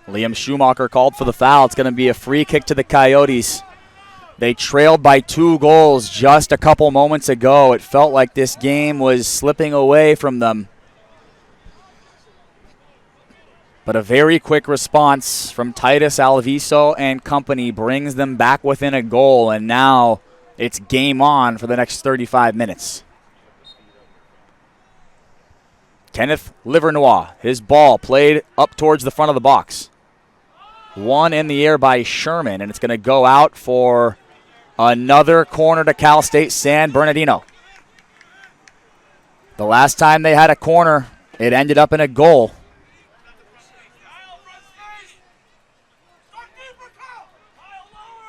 Liam Schumacher called for the foul. It's going to be a free kick to the Coyotes. They trailed by 2 goals just a couple moments ago. It felt like this game was slipping away from them. But a very quick response from Titus Alviso and company brings them back within a goal. And now it's game on for the next 35 minutes. Kenneth Livernois, his ball played up towards the front of the box. One in the air by Sherman, and it's going to go out for another corner to Cal State San Bernardino. The last time they had a corner, it ended up in a goal.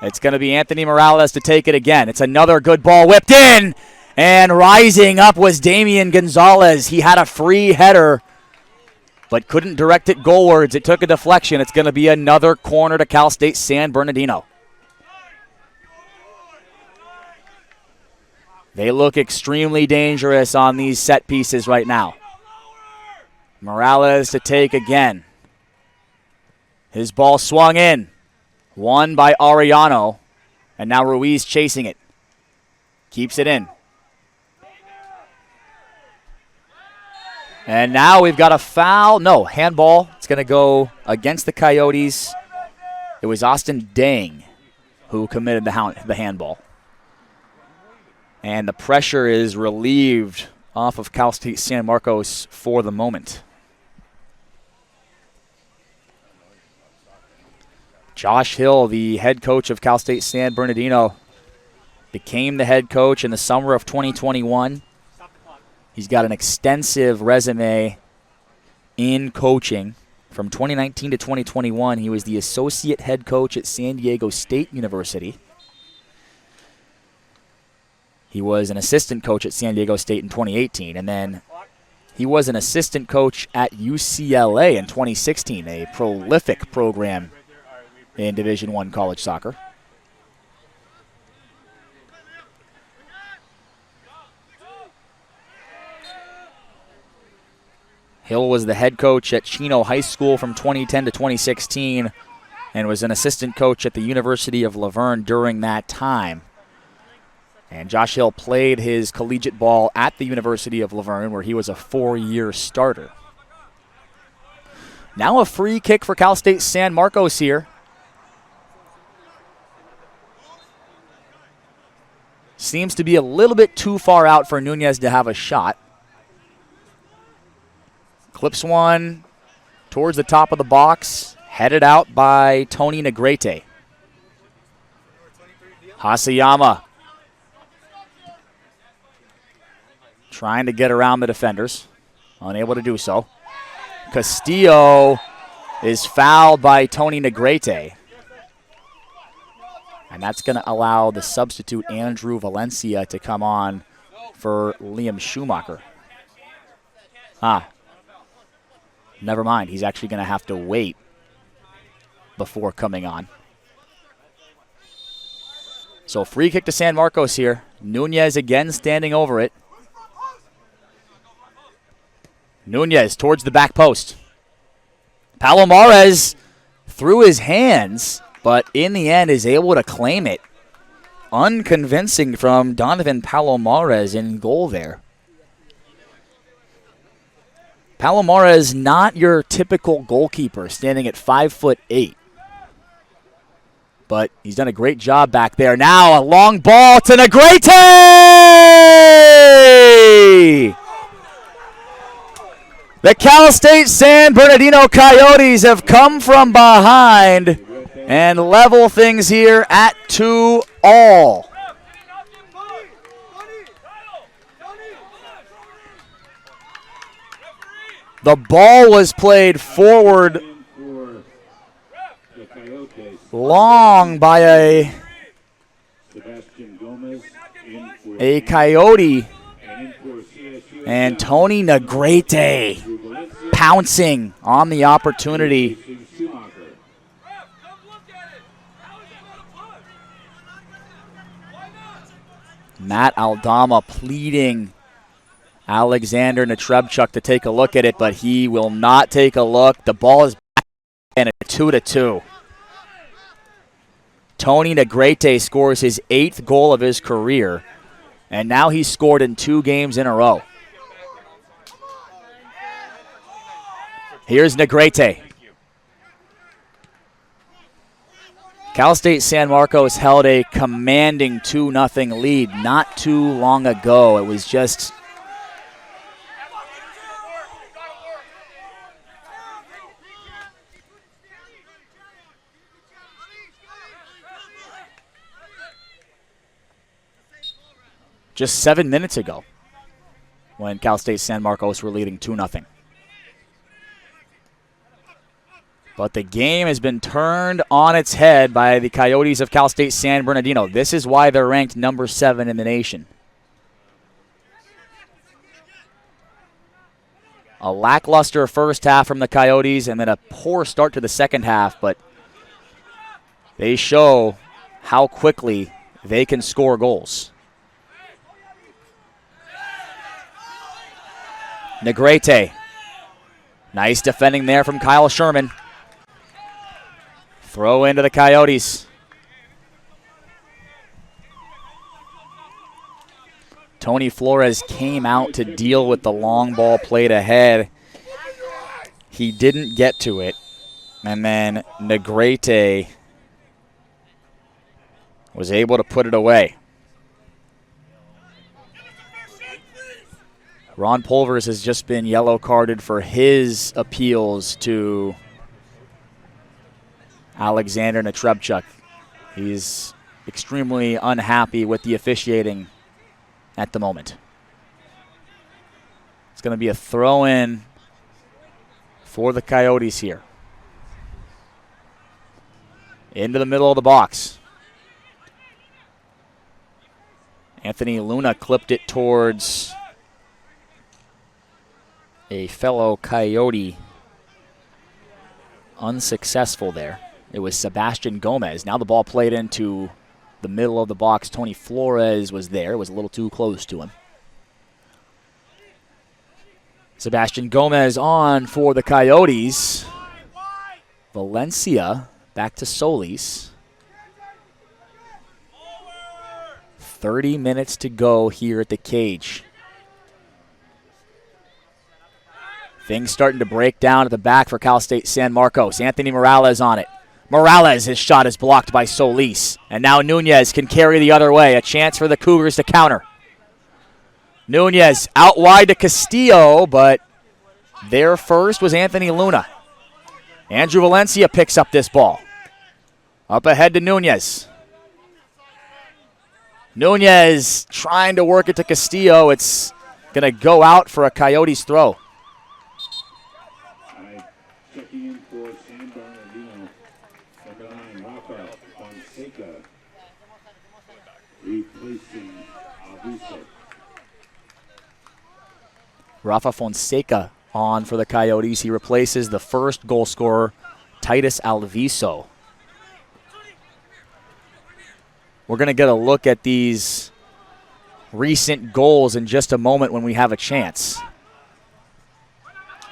It's going to be Anthony Morales to take it again. It's another good ball whipped in, and rising up was Damian Gonzalez. He had a free header, but couldn't direct it goalwards. It took a deflection. It's going to be another corner to Cal State San Bernardino. They look extremely dangerous on these set pieces right now. Morales to take again. His ball swung in. Won by Arellano, and now Ruiz chasing it. Keeps it in. And now we've got a foul. No, handball. It's going to go against the Coyotes. It was Austin Dang who committed the handball. And the pressure is relieved off of Cal State San Marcos for the moment. Josh Hill, the head coach of Cal State San Bernardino, became the head coach in the summer of 2021. He's got an extensive resume in coaching. From 2019 to 2021, he was the associate head coach at San Diego State University. He was an assistant coach at San Diego State in 2018, and then he was an assistant coach at UCLA in 2016, a prolific program in Division I college soccer. Hill was the head coach at Chino High School from 2010 to 2016 and was an assistant coach at the University of Laverne during that time. And Josh Hill played his collegiate ball at the University of Laverne, where he was a 4-year starter. Now a free kick for Cal State San Marcos here. Seems to be a little bit too far out for Nunez to have a shot. Clips one towards the top of the box, headed out by Tony Negrete. Hasayama trying to get around the defenders, unable to do so. Castillo is fouled by Tony Negrete. And that's going to allow the substitute Andrew Valencia to come on for Liam Schumacher. Never mind. He's actually going to have to wait before coming on. So free kick to San Marcos here. Nunez again standing over it. Nunez towards the back post. Palomares through his hands, but in the end is able to claim it. Unconvincing from Donovan Palomares in goal there. Palomares not your typical goalkeeper, standing at 5'8". But he's done a great job back there. Now a long ball to Negrete! The Cal State San Bernardino Coyotes have come from behind and level things here at 2-2. The ball was played forward long by a Coyote, and Tony Negrete pouncing on the opportunity. Matt Aldama pleading Alexander Netrebchuk to take a look at it, but he will not take a look. The ball is back and a 2-2. Tony Negrete scores his 8th goal of his career, and now he's scored in 2 games in a row. Here's Negrete. Cal State San Marcos held a commanding 2-0 lead not too long ago. It was just just 7 minutes ago when Cal State San Marcos were leading 2-0. But the game has been turned on its head by the Coyotes of Cal State San Bernardino. This is why they're ranked number 7 in the nation. A lackluster first half from the Coyotes and then a poor start to the second half, but they show how quickly they can score goals. Negrete. Nice defending there from Kyle Sherman. Throw into the Coyotes. Tony Flores came out to deal with the long ball played ahead. He didn't get to it. And then Negrete was able to put it away. Ron Pulvers has just been yellow carded for his appeals to Alexander Netrebchuk. He's extremely unhappy with the officiating at the moment. It's going to be a throw-in for the Coyotes here. Into the middle of the box. Anthony Luna clipped it towards a fellow Coyote. Unsuccessful there. It was Sebastian Gomez. Now the ball played into the middle of the box. Tony Flores was there. It was a little too close to him. Sebastian Gomez on for the Coyotes. Valencia back to Solis. 30 minutes to go here at the cage. Things starting to break down at the back for Cal State San Marcos. Anthony Morales on it. Morales, his shot is blocked by Solis. And now Nunez can carry the other way. A chance for the Cougars to counter. Nunez out wide to Castillo, but there first was Anthony Luna. Andrew Valencia picks up this ball. Up ahead to Nunez. Nunez trying to work it to Castillo. It's going to go out for a Coyotes throw. Checking in for San Bernardino, number 9, Rafa Fonseca, replacing Alviso. Rafa Fonseca on for the Coyotes. He replaces the first goal scorer, Titus Alviso. We're going to get a look at these recent goals in just a moment when we have a chance.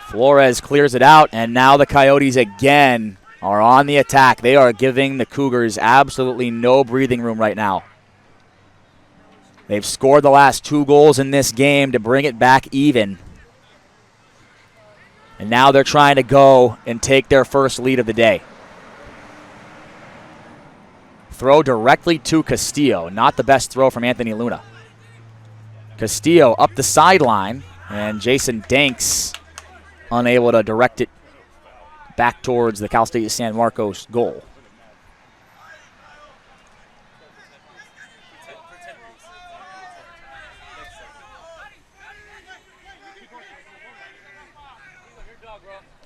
Flores clears it out, and now the Coyotes again are on the attack. They are giving the Cougars absolutely no breathing room right now. They've scored the last 2 goals in this game to bring it back even. And now they're trying to go and take their first lead of the day. Throw directly to Castillo. Not the best throw from Anthony Luna. Castillo up the sideline, and Jason Danks unable to direct it back towards the Cal State San Marcos goal.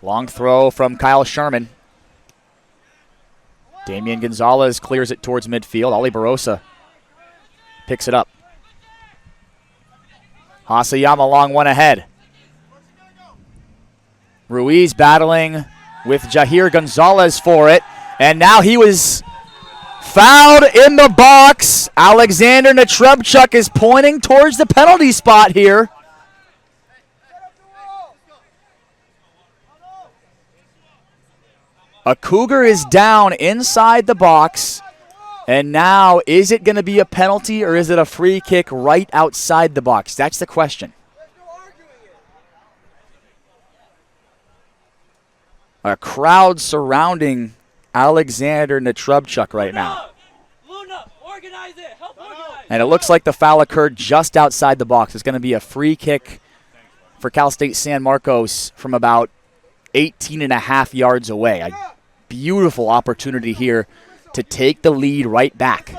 Long throw from Kyle Sherman. Damian Gonzalez clears it towards midfield. Ali Barossa picks it up. Hasayama long one ahead. Ruiz battling with Jair Gonzalez for it. And now he was fouled in the box. Alexander Netrebchuk is pointing towards the penalty spot here. A Cougar is down inside the box. And now, is it going to be a penalty or is it a free kick right outside the box? That's the question. A crowd surrounding Alexander Netrubchuk right now. Luna, organize it. Help organize. And it looks like the foul occurred just outside the box. It's going to be a free kick for Cal State San Marcos from about 18 and a half yards away. A beautiful opportunity here to take the lead right back.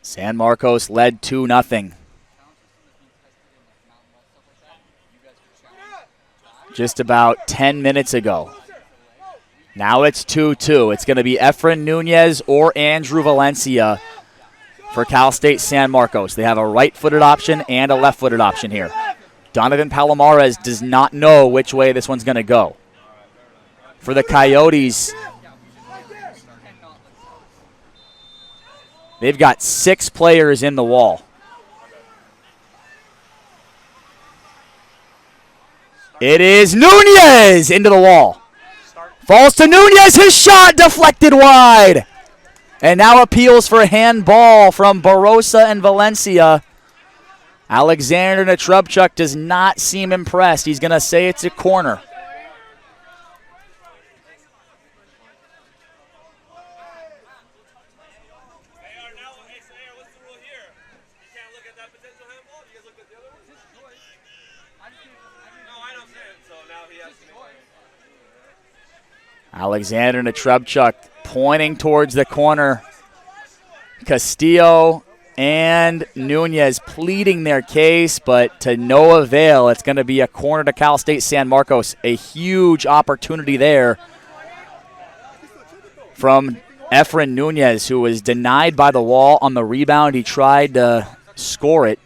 San Marcos led 2-0. Just about 10 minutes ago. Now it's 2-2. It's going to be Efren Nunez or Andrew Valencia for Cal State San Marcos. They have a right-footed option and a left-footed option here. Donovan Palomares does not know which way this one's going to go. For the Coyotes, they've got 6 players in the wall. It is Nunez into the wall. Falls to Nunez, his shot deflected wide. And now appeals for a handball from Barossa and Valencia. Alexander Netrubchuk does not seem impressed. He's going to say it's a corner. Alexander Netrubchuk pointing towards the corner. Castillo and Nunez pleading their case, but to no avail. It's going to be a corner to Cal State San Marcos. A huge opportunity there from Efren Nunez, who was denied by the wall on the rebound. He tried to score it.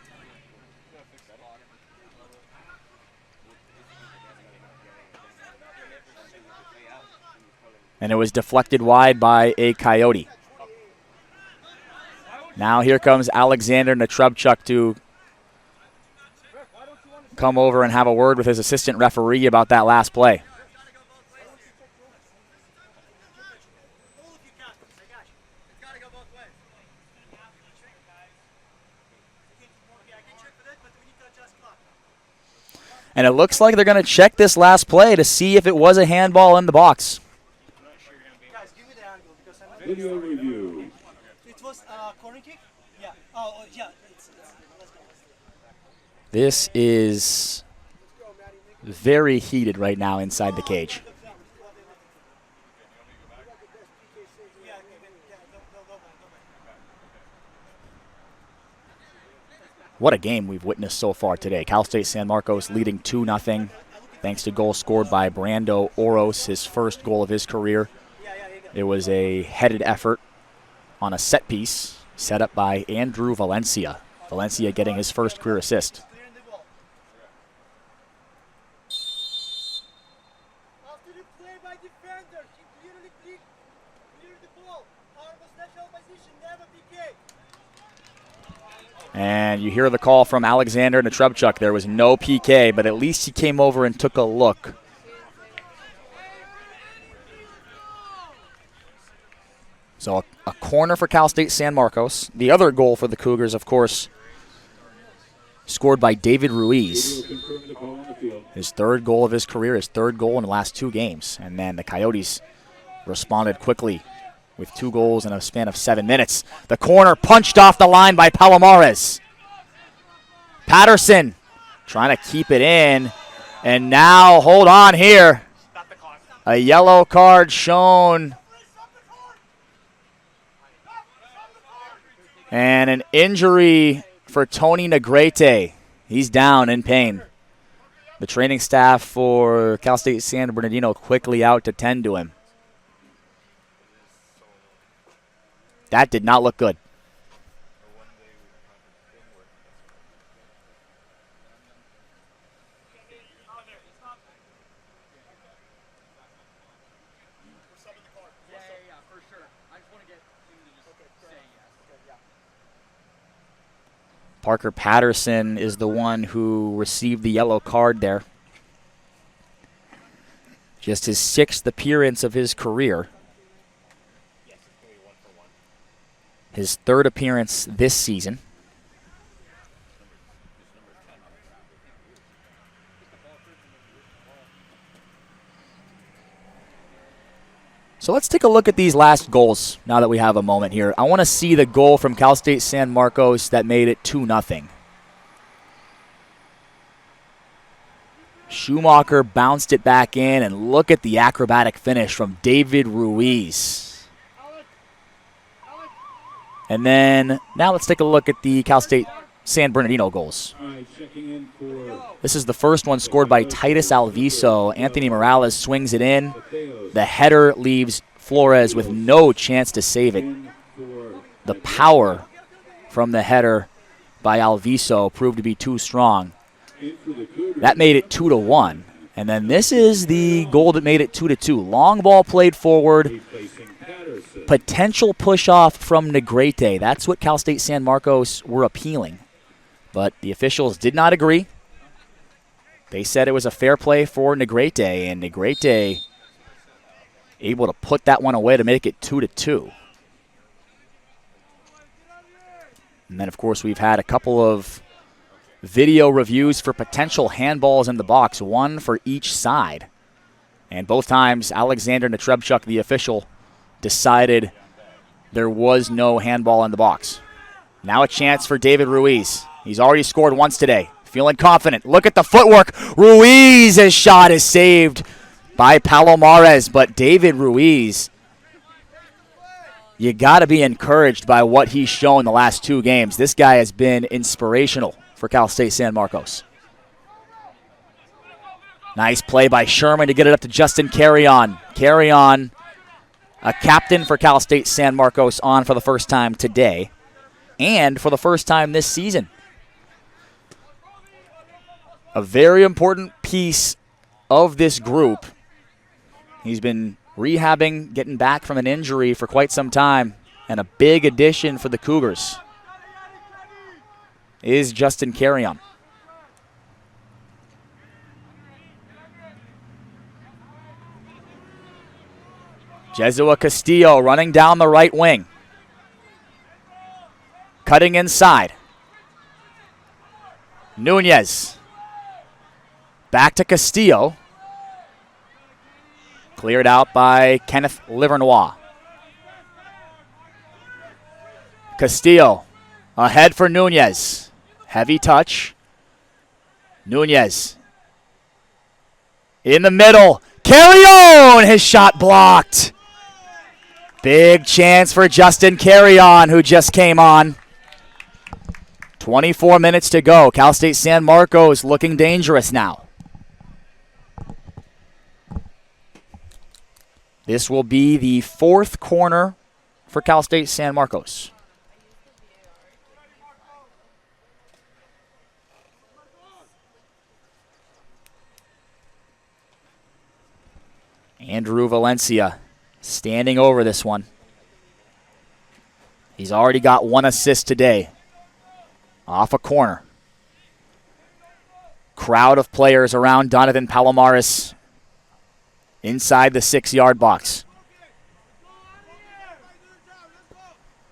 And it was deflected wide by a Coyote. Now here comes Alexander Netrubchuk to come over and have a word with his assistant referee about that last play. And it looks like they're going to check this last play to see if it was a handball in the box. Video review. It was a corner kick? Yeah. Oh, yeah. Let's go. This is very heated right now inside the cage. What a game we've witnessed so far today. Cal State San Marcos leading 2-0 thanks to goals scored by Brando Oros, his first goal of his career. It was a headed effort on a set piece set up by Andrew Valencia. Valencia getting his first career assist. After the play by defender, he clearly cleared the ball. Power was natural position, never PK. And you hear the call from Alexander Netrubchuk. There was no PK, but at least he came over and took a look. So a corner for Cal State San Marcos. The other goal for the Cougars, of course, scored by David Ruiz. His third goal of his career, his third goal in the last 2 games. And then the Coyotes responded quickly with 2 goals in a span of 7 minutes. The corner punched off the line by Palomares. Patterson trying to keep it in. And now, hold on here. A yellow card shown. And an injury for Tony Negrete. He's down in pain. The training staff for Cal State San Bernardino quickly out to tend to him. That did not look good. Parker Patterson is the one who received the yellow card there. Just his 6th appearance of his career. His 3rd appearance this season. So let's take a look at these last goals now that we have a moment here. I want to see the goal from Cal State San Marcos that made it 2-0. Schumacher bounced it back in, and look at the acrobatic finish from David Ruiz. And then now let's take a look at the Cal State San Bernardino goals. This is the first one scored by Titus Alviso. Anthony Morales swings it in. The header leaves Flores with no chance to save it. The power from the header by Alviso proved to be too strong. That made it 2-1. And then this is the goal that made it 2-2. Long ball played forward. Potential push-off from Negrete. That's what Cal State San Marcos were appealing. But the officials did not agree. They said it was a fair play for Negrete, and Negrete able to put that one away to make it 2-2. And then, of course, we've had a couple of video reviews for potential handballs in the box, one for each side. And both times, Alexander Netrebchuk, the official, decided there was no handball in the box. Now a chance for David Ruiz. He's already scored once today. Feeling confident. Look at the footwork. Ruiz's shot is saved by Palomares, but David Ruiz, you got to be encouraged by what he's shown the last 2 games. This guy has been inspirational for Cal State San Marcos. Nice play by Sherman to get it up to Justin Carrion. Carrion, a captain for Cal State San Marcos, on for the first time today and for the first time this season. A very important piece of this group. He's been rehabbing, getting back from an injury for quite some time, and a big addition for the Cougars is Justin Carrion. Jesua Castillo running down the right wing. Cutting inside. Nunez. Back to Castillo. Cleared out by Kenneth Livernois. Castillo ahead for Nunez. Heavy touch. Nunez. In the middle. Carrion! His shot blocked. Big chance for Justin Carrion, who just came on. 24 minutes to go. Cal State San Marcos looking dangerous now. This will be the 4th corner for Cal State San Marcos. Andrew Valencia standing over this one. He's already got 1 assist today. Off a corner. Crowd of players around Donovan Palomares inside the 6-yard box.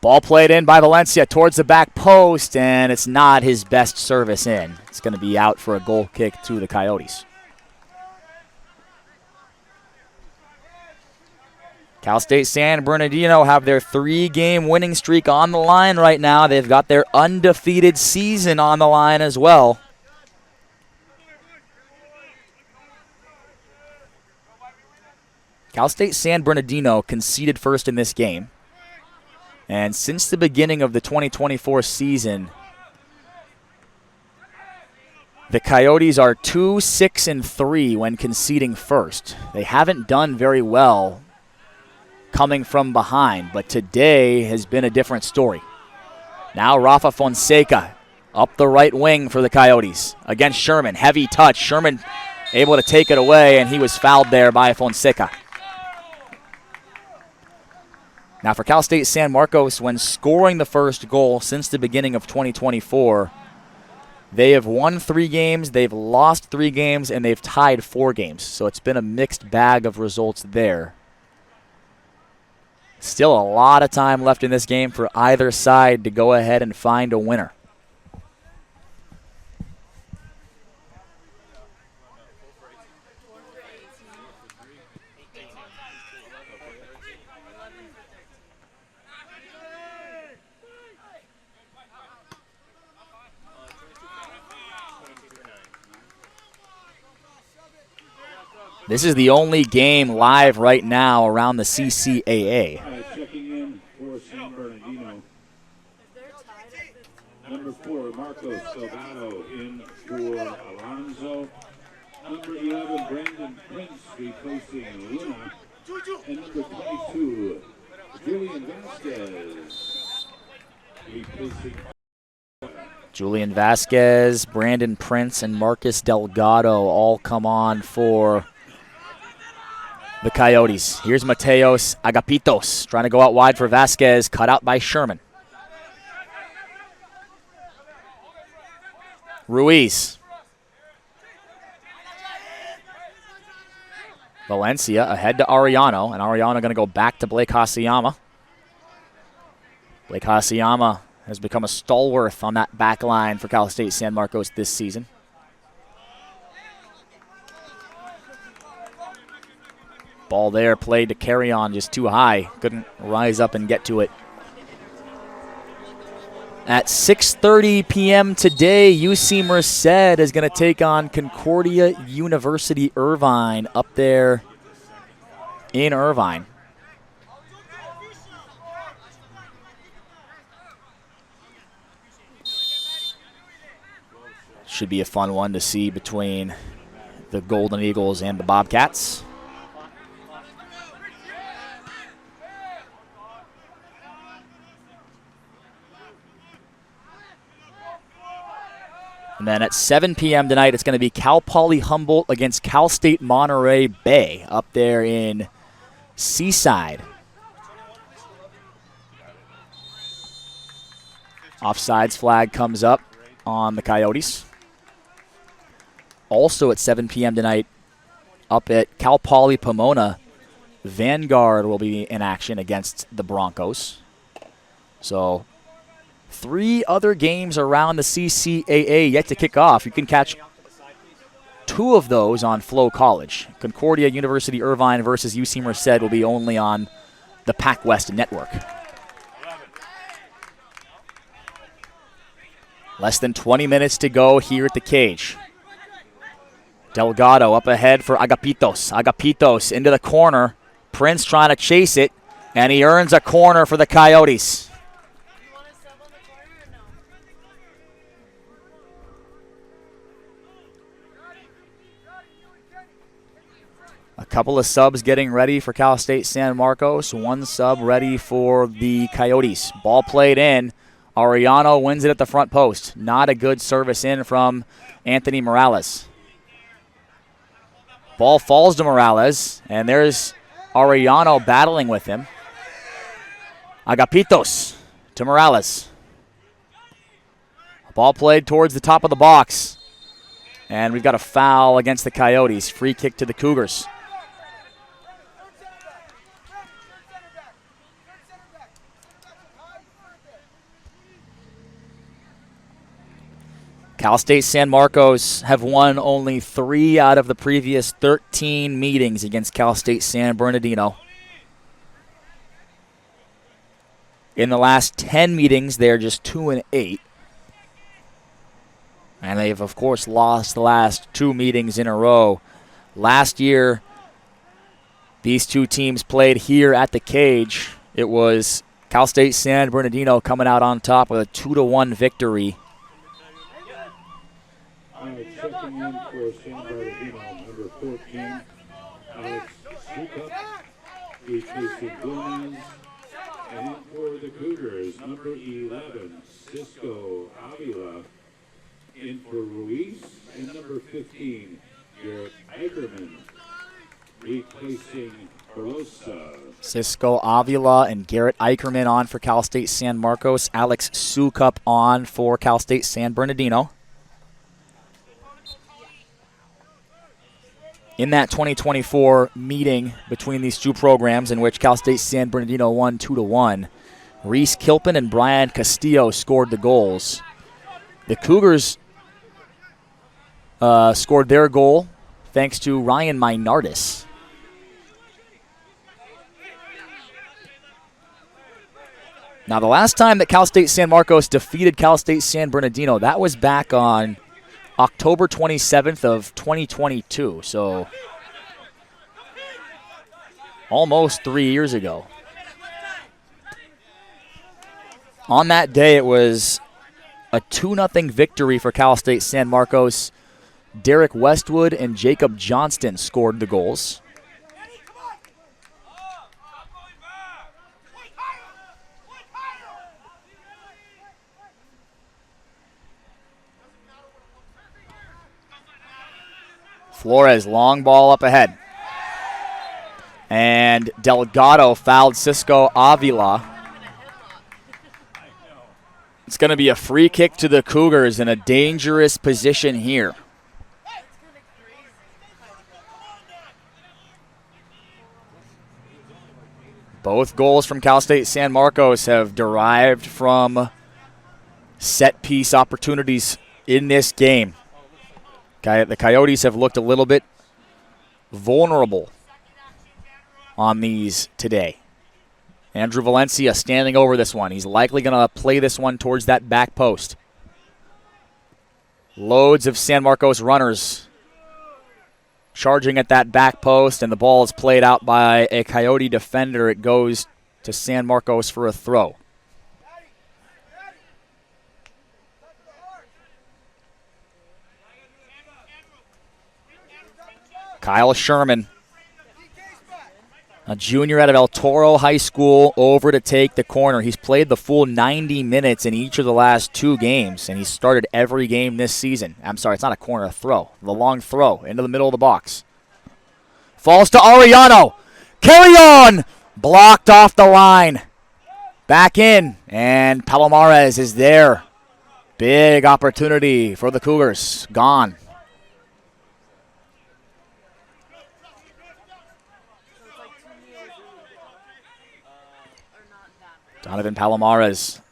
Ball played in by Valencia towards the back post, and it's not his best service in. It's going to be out for a goal kick to the Coyotes. Cal State San Bernardino have their 3-game winning streak on the line right now. They've got their undefeated season on the line as well. Cal State San Bernardino conceded first in this game. And since the beginning of the 2024 season, the Coyotes are 2-6-3 when conceding first. They haven't done very well coming from behind, but today has been a different story. Now Rafa Fonseca up the right wing for the Coyotes against Sherman. Heavy touch. Sherman able to take it away, and he was fouled there by Fonseca. Now for Cal State San Marcos, when scoring the first goal since the beginning of 2024, they have won 3 games, they've lost 3 games, and they've tied 4 games. So it's been a mixed bag of results there. Still a lot of time left in this game for either side to go ahead and find a winner. This is the only game live right now around the CCAA. Checking in for San Bernardino. Number 4, Marcos Delgado in for Alonzo. Number 11, Brandon Prince replacing Luna. And number 22, Julian Vasquez replacing. Julian Vasquez, Brandon Prince, and Marcus Delgado all come on for the Coyotes. Here's Mateos Agapitos trying to go out wide for Vasquez, cut out by Sherman. Ruiz. Valencia ahead to Arellano, and Arellano going to go back to Blake Hasayama. Blake Hasayama has become a stalwart on that back line for Cal State San Marcos this season. Ball there played to carry on, just too high. Couldn't rise up and get to it. At 6:30 p.m. today, UC Merced is going to take on Concordia University Irvine up there in Irvine. Should be a fun one to see between the Golden Eagles and the Bobcats. And then at 7 p.m. tonight, it's going to be Cal Poly Humboldt against Cal State Monterey Bay up there in Seaside. Offsides flag comes up on the Coyotes. Also at 7 p.m. tonight, up at Cal Poly Pomona, Vanguard will be in action against the Broncos. So 3 other games around the CCAA yet to kick off. You can catch 2 of those on Flow College. Concordia University Irvine versus UC Merced will be only on the Pac West Network. Less than 20 minutes to go here at the cage. Delgado up ahead for Agapitos. Agapitos into the corner. Prince trying to chase it, and he earns a corner for the Coyotes. A couple of subs getting ready for Cal State San Marcos. 1 sub ready for the Coyotes. Ball played in. Arellano wins it at the front post. Not a good service in from Anthony Morales. Ball falls to Morales, and there's Arellano battling with him. Agapitos to Morales. Ball played towards the top of the box. And we've got a foul against the Coyotes. Free kick to the Cougars. Cal State San Marcos have won only 3 out of the previous 13 meetings against Cal State San Bernardino. In the last 10 meetings, they're just 2-8. And they've, of course, lost the last 2 meetings in a row. Last year, these 2 teams played here at the cage. It was Cal State San Bernardino coming out on top with a 2-1 victory. Checking in for San Bernardino, number 14, Alex Sukup, replacing Gomez. And for the Cougars, number 11, Cisco Avila, in for Ruiz. And number 15, Garrett Eicherman, replacing Barossa. Cisco Avila and Garrett Eicherman on for Cal State San Marcos. Alex Sukup on for Cal State San Bernardino. In that 2024 meeting between these 2 programs, in which Cal State San Bernardino won 2-1, Reese Kilpin and Brian Castillo scored the goals. The Cougars scored their goal thanks to Ryan Minardis. Now, the last time that Cal State San Marcos defeated Cal State San Bernardino, that was back on October 27th of 2022. So almost 3 years ago. On that day, it was a 2-0 victory for Cal State San Marcos. Derek Westwood and Jacob Johnston scored the goals. Flores, long ball up ahead. And Delgado fouled Cisco Avila. It's going to be a free kick to the Cougars in a dangerous position here. Both goals from Cal State San Marcos have derived from set piece opportunities in this game. The Coyotes have looked a little bit vulnerable on these today. Andrew Valencia standing over this one. He's likely going to play this one towards that back post. Loads of San Marcos runners charging at that back post, and the ball is played out by a Coyote defender. It goes to San Marcos for a throw. Kyle Sherman, a junior out of El Toro High School, over to take the corner. He's played the full 90 minutes in each of the last 2 games, and he's started every game this season. I'm sorry, it's not a corner, a throw. The long throw into the middle of the box. Falls to Arellano. Carry on! Blocked off the line. Back in, and Palomares is there. Big opportunity for the Cougars. Gone. Donovan Palomares,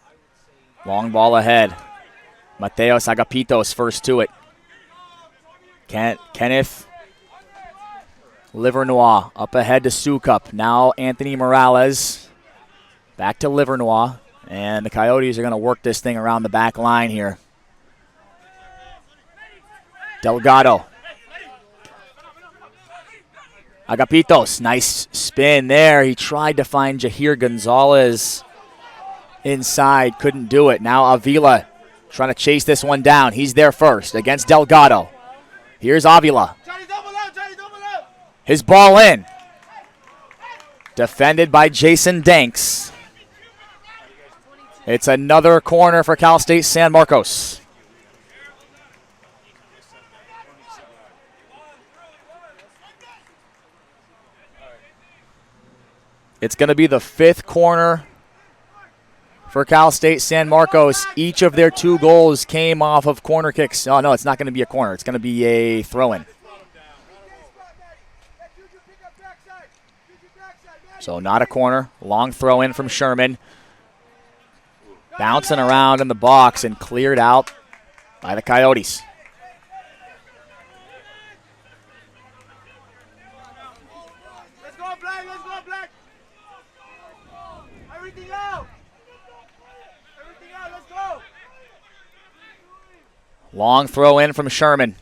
long ball ahead. Mateos Agapitos first to it. Kenneth Livernois up ahead to Sukup. Now Anthony Morales back to Livernois. And the Coyotes are going to work this thing around the back line here. Delgado. Agapitos, nice spin there. He tried to find Jahir Gonzalez inside, couldn't do it. Now Avila trying to chase this one down. He's there first against Delgado. Here's Avila. His ball in. Defended by Jason Danks. It's another corner for Cal State San Marcos. It's going to be the 5th corner for Cal State San Marcos. Each of their 2 goals came off of corner kicks. Oh, no, it's not going to be a corner. It's going to be a throw-in. So not a corner. Long throw-in from Sherman. Bouncing around in the box and cleared out by the Coyotes. Let's go, Black! Let's go, Black! Everything out! Everything out, let's go! Long throw in from Sherman.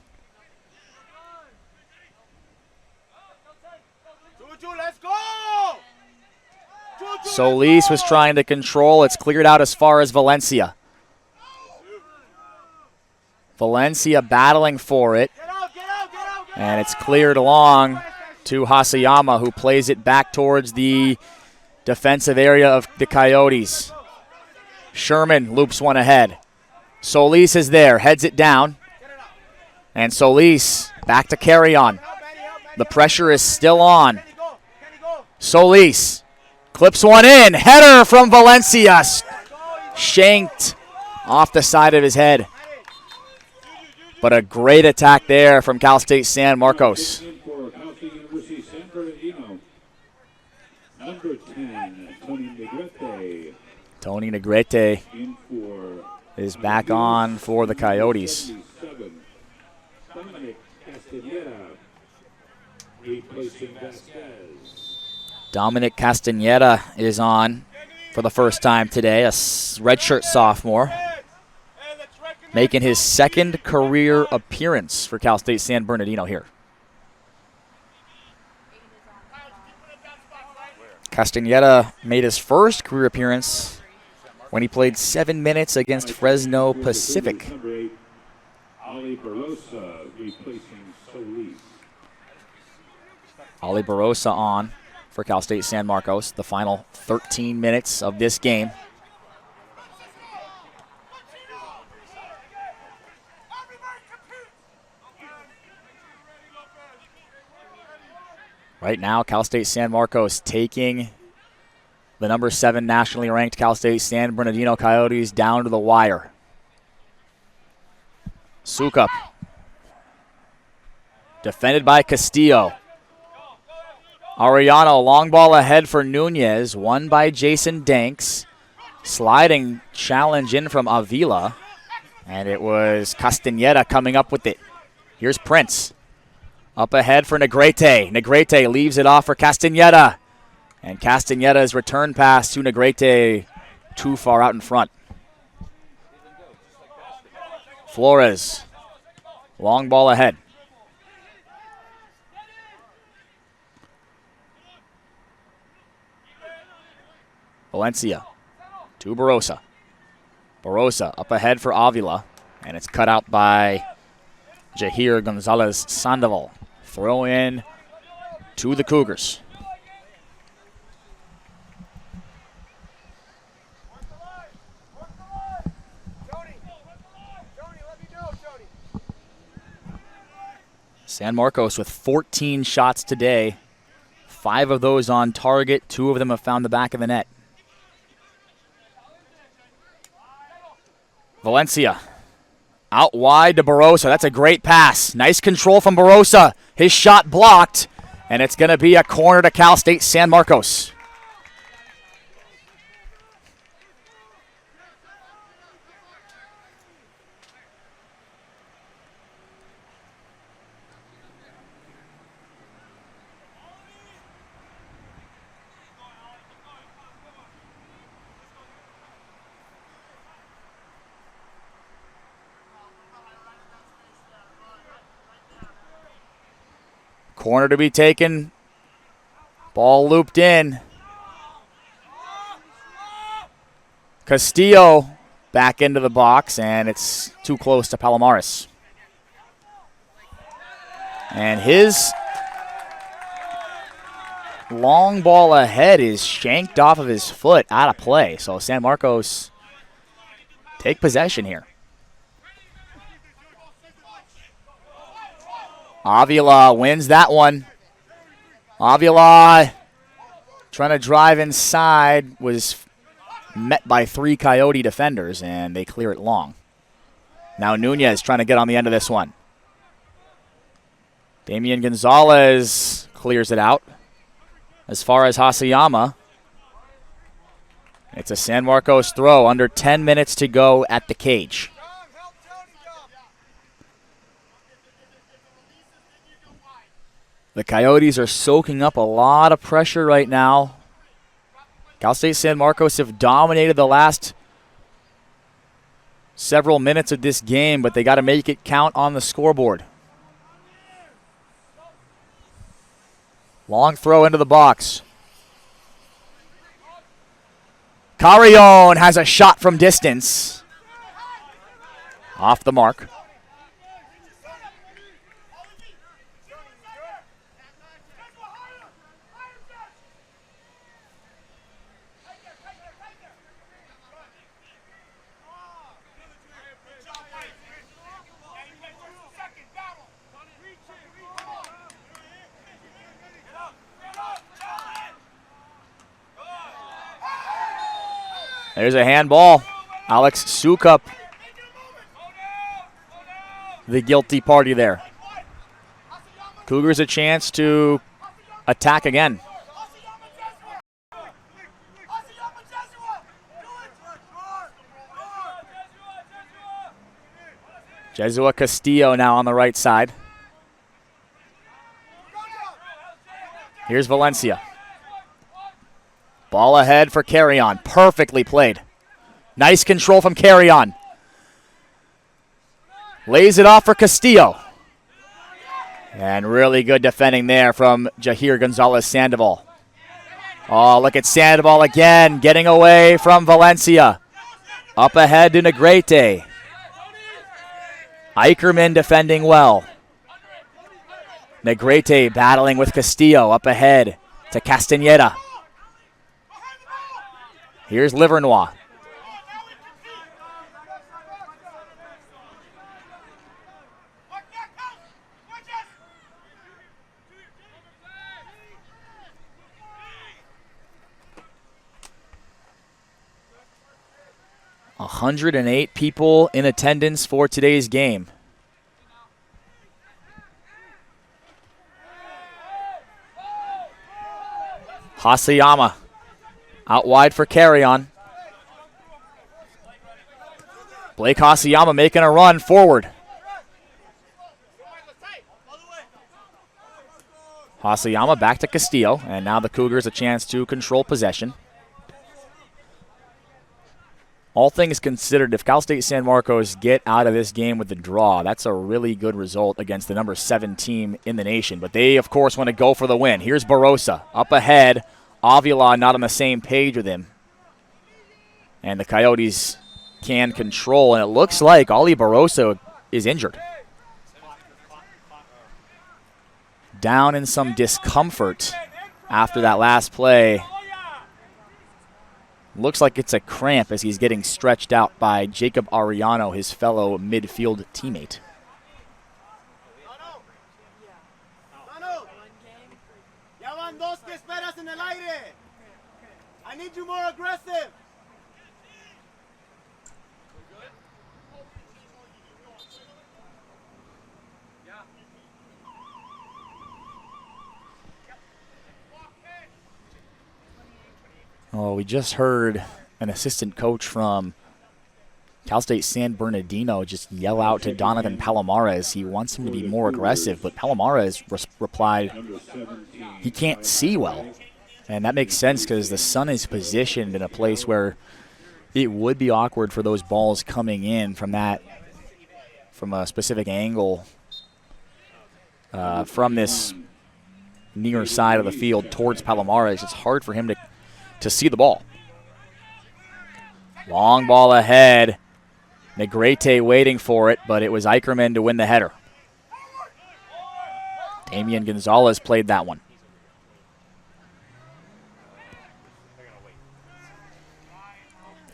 Let's go! Solis was trying to control. It's cleared out as far as Valencia. Valencia battling for it. And it's cleared along to Hasayama, who plays it back towards the defensive area of the Coyotes. Sherman loops one ahead. Solis is there, heads it down. And Solis back to carry on. The pressure is still on. Solis clips one in. Header from Valencia. Shanked off the side of his head. But a great attack there from Cal State San Marcos. Number 10, Tony Negrete. Tony Negrete is back on for the Coyotes. Dominic Castaneda is on for the first time today, a redshirt sophomore, making his 2nd career appearance for Cal State San Bernardino here. Castañeda made his first career appearance when he played 7 minutes against Fresno Pacific. Number 8, Ali Barosa replacing Solis. Ali Barosa on for Cal State San Marcos, the final 13 minutes of this game. Right now, Cal State San Marcos taking the number 7 nationally ranked Cal State San Bernardino Coyotes down to the wire. Sukup. Defended by Castillo. Arellano, long ball ahead for Nunez, won by Jason Danks. Sliding challenge in from Avila, and it was Castañeda coming up with it. Here's Prince. Up ahead for Negrete. Negrete leaves it off for Castañeda. And Castañeda's return pass to Negrete too far out in front. Flores. Long ball ahead. Valencia to Barosa. Barosa up ahead for Avila. And it's cut out by Jahir Gonzalez Sandoval. Throw in to the Cougars. San Marcos with 14 shots today. 5 of those on target. 2 of them have found the back of the net. Valencia. Out wide to Barosa. That's a great pass. Nice control from Barosa. His shot blocked, and it's going to be a corner to Cal State San Marcos. Corner to be taken. Ball looped in. Castillo back into the box, and it's too close to Palomares. And his long ball ahead is shanked off of his foot, out of play. So San Marcos take possession here. Avila wins that one. Avila trying to drive inside, was met by 3 Coyote defenders, and they clear it long. Now Nunez trying to get on the end of this one. Damian Gonzalez clears it out. As far as Hasayama, it's a San Marcos throw, under 10 minutes to go at the cage. The Coyotes are soaking up a lot of pressure right now. Cal State San Marcos have dominated the last several minutes of this game, but they got to make it count on the scoreboard. Long throw into the box. Carrion has a shot from distance. Off the mark. There's a handball. Alex Sukup, the guilty party there. Cougars a chance to attack again. Jesua Castillo now on the right side. Here's Valencia. Ball ahead for Carrion. Perfectly played. Nice control from Carrion. Lays it off for Castillo. And really good defending there from Jahir Gonzalez Sandoval. Oh, look at Sandoval again, getting away from Valencia. Up ahead to Negrete. Eicherman defending well. Negrete battling with Castillo. Up ahead to Castaneda. Here's Livernois. A 108 people in attendance for today's game. Hasayama out wide for carry-on. Blake Hasayama making a run forward. Hasayama back to Castillo, and now the Cougars a chance to control possession. All things considered, if Cal State San Marcos get out of this game with a draw, that's a really good result against the number 7 team in the nation. But they, of course, want to go for the win. Here's Barossa up ahead. Avila not on the same page with him. And the Coyotes can control, and it looks like Ali Barossa is injured. Down in some discomfort after that last play. Looks like it's a cramp as he's getting stretched out by Jacob Ariano, his fellow midfield teammate. I need you more aggressive. Oh, we just heard an assistant coach from Cal State San Bernardino just yell out to Donovan Palomares. He wants him to be more aggressive, but Palomares replied he can't see well. And that makes sense because the sun is positioned in a place where it would be awkward for those balls coming in from a specific angle from this near side of the field towards Palomares. It's hard for him to see the ball. Long ball ahead. Negrete waiting for it, but it was Eicherman to win the header. Damian Gonzalez played that one.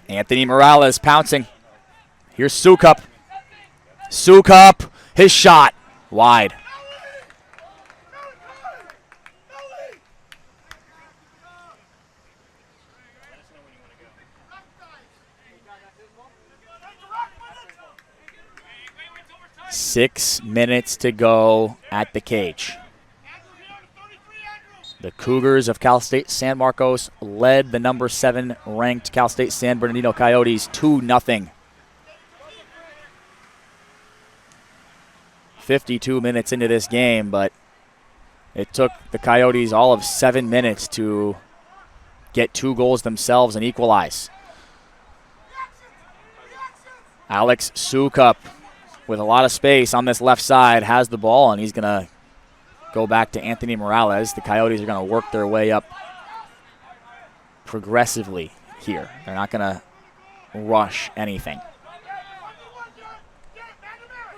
Anthony Morales pouncing. Here's Sukup. Sukup, his shot, wide. Six minutes to go at the cage. The Cougars of Cal State San Marcos led the number 7 ranked Cal State San Bernardino Coyotes 2-0. 52 minutes into this game, but it took the Coyotes all of 7 minutes to get 2 goals themselves and equalize. Alex Sukup with a lot of space on this left side has the ball, and he's going to go back to Anthony Morales. The Coyotes are going to work their way up progressively here. They're not going to rush anything.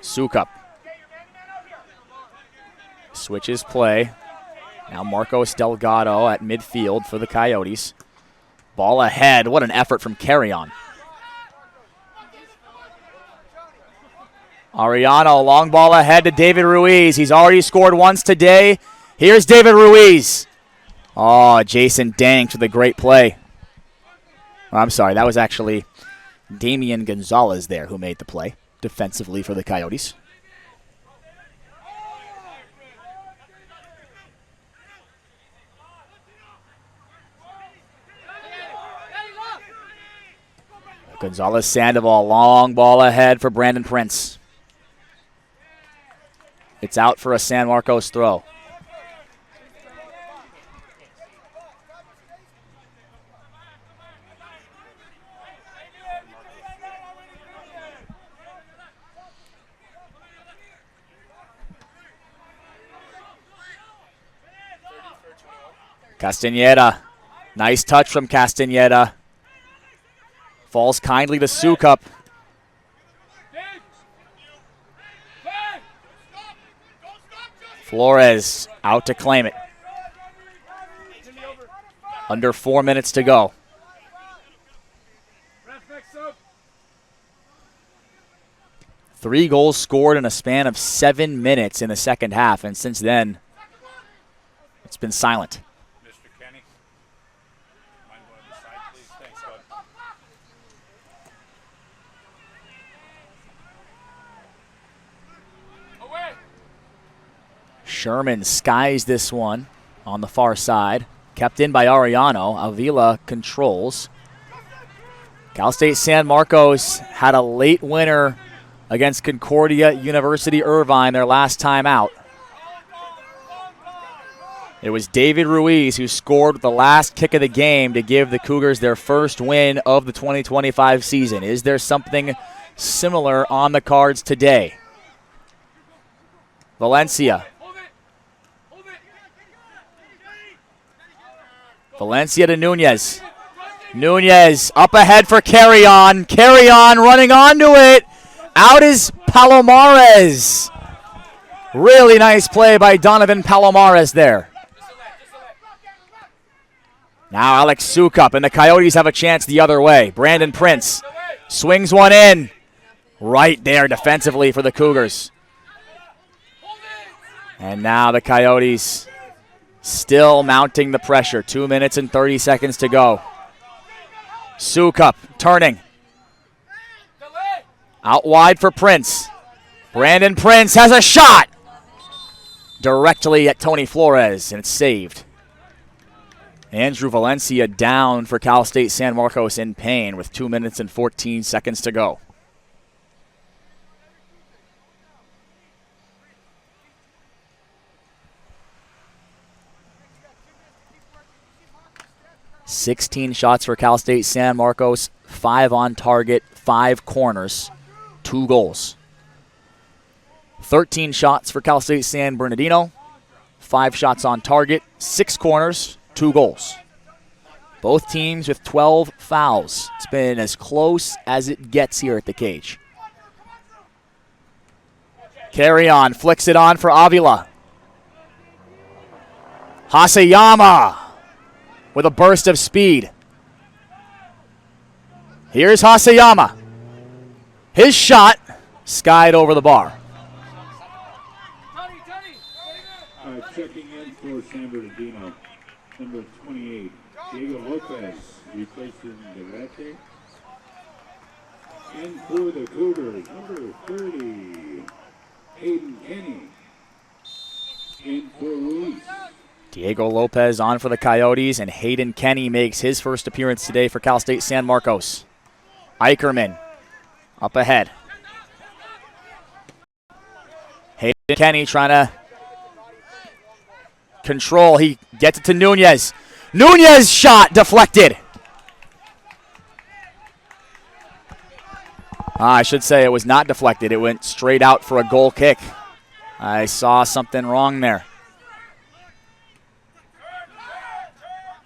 Sukup switches play. Now Marcos Delgado at midfield for the Coyotes. Ball ahead. What an effort from Carry-On. Ariano, long ball ahead to David Ruiz. He's already scored once today. Here's David Ruiz. Oh, Jason Danks with a great play. Oh, I'm sorry, that was actually Damian Gonzalez there who made the play defensively for the Coyotes. Gonzalez Sandoval, long ball ahead for Brandon Prince. It's out for a San Marcos throw. Castaneda Nice touch from Castaneda. Falls kindly to Sukup. Flores out to claim it. Under 4 minutes to go. Three goals scored in a span of 7 minutes in the second half, and since then, it's been silent. Mr. Kenny. Mind going to the side, please? Thanks, bud. Away. Sherman skies this one on the far side. Kept in by Arellano. Avila controls. Cal State San Marcos had a late winner against Concordia University Irvine their last time out. It was David Ruiz who scored with the last kick of the game to give the Cougars their first win of the 2025 season. Is there something similar on the cards today? Valencia. Valencia to Nunez. Nunez up ahead for Carry On. Carry On running onto it. Out is Palomares. Really nice play by Donovan Palomares there. Now Alex Sukup, and the Coyotes have a chance the other way. Brandon Prince swings one in. Right there defensively for the Cougars. And now the Coyotes still mounting the pressure. 2 minutes and 30 seconds to go. Sukup turning. Out wide for Prince. Brandon Prince has a shot. Directly at Tony Flores, and it's saved. Andrew Valencia down for Cal State San Marcos in pain with 2 minutes and 14 seconds to go. "16 shots for Cal State San Marcos, 5 on target, 5 corners, 2 goals. 13 shots for Cal State San Bernardino, 5 shots on target, 6 corners, 2 goals. Both teams with 12 fouls. It's been as close as it gets here at the cage. Carry On, flicks it on for Avila. Hasayama with a burst of speed. Here's Hasayama. His shot skied over the bar. Checking in for San Bernardino, number 28, Diego Lopez, replacing Devete. In for the Cougars, number 30, Hayden Kenny. In for Ruiz. Diego Lopez on for the Coyotes, and Hayden Kenny makes his first appearance today for Cal State San Marcos. Eicherman up ahead. Hayden Kenny trying to control. He gets it to Nunez. Nunez shot deflected. I should say it was not deflected. It went straight out for a goal kick. I saw something wrong there.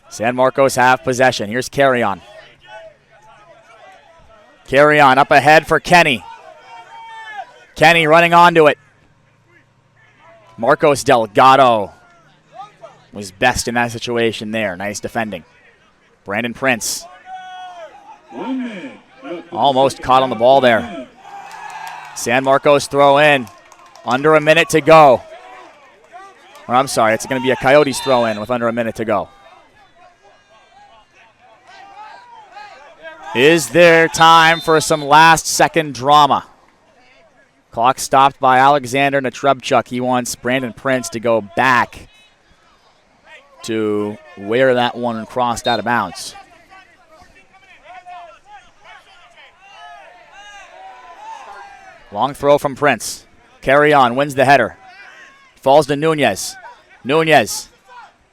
San Marcos have possession. Here's Carry On. Carry On up ahead for Kenny. Kenny running onto it. Marcos Delgado was best in that situation there. Nice defending. Brandon Prince. Almost caught on the ball there. San Marcos throw in. Under a minute to go. Or I'm sorry, it's going to be a Coyotes throw in with under a minute to go. Is there time for some last second drama? Clock stopped by Alexander Natrebchuk. He wants Brandon Prince to go back to where that one crossed out of bounds. Long throw from Prince. Carry On, wins the header. Falls to Nunez. Nunez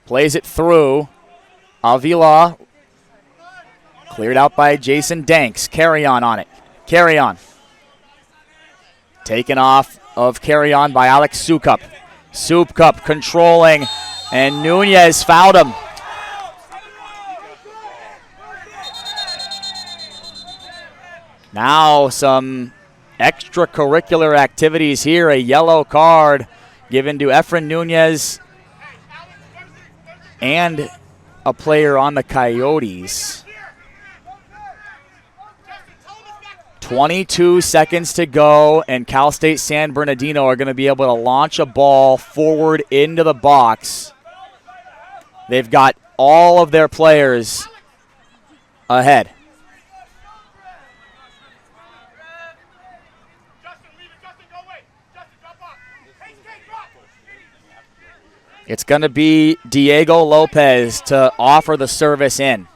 plays it through. Avila cleared out by Jason Danks. Carry On it. Carry On. Taken off of Carry On by Alex Sukup. Sukup controlling, and Nunez fouled him. Now some extracurricular activities here. A yellow card given to Efren Nunez and a player on the Coyotes. 22 seconds to go, and Cal State San Bernardino are going to be able to launch a ball forward into the box. They've got all of their players ahead. It's going to be Diego Lopez to offer the service in.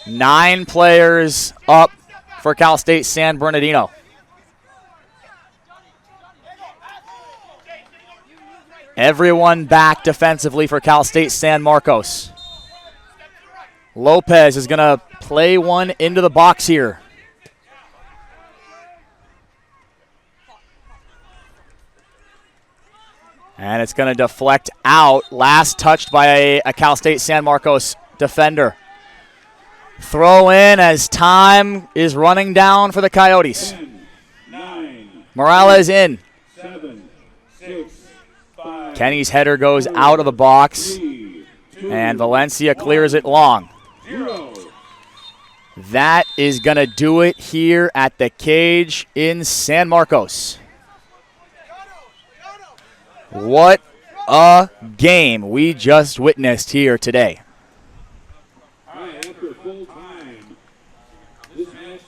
Nine players up for Cal State San Bernardino. Everyone back defensively for Cal State San Marcos. Lopez is going to play one into the box here. And it's going to deflect out. Last touched by a Cal State San Marcos defender. Throw in as time is running down for the Coyotes. 10, 9, Morales in. 7, 6, 5, Kenny's header goes out of the box, 3, 2, and Valencia clears it long. 0. That is going to do it here at the cage in San Marcos. What a game we just witnessed here today. After full time, this match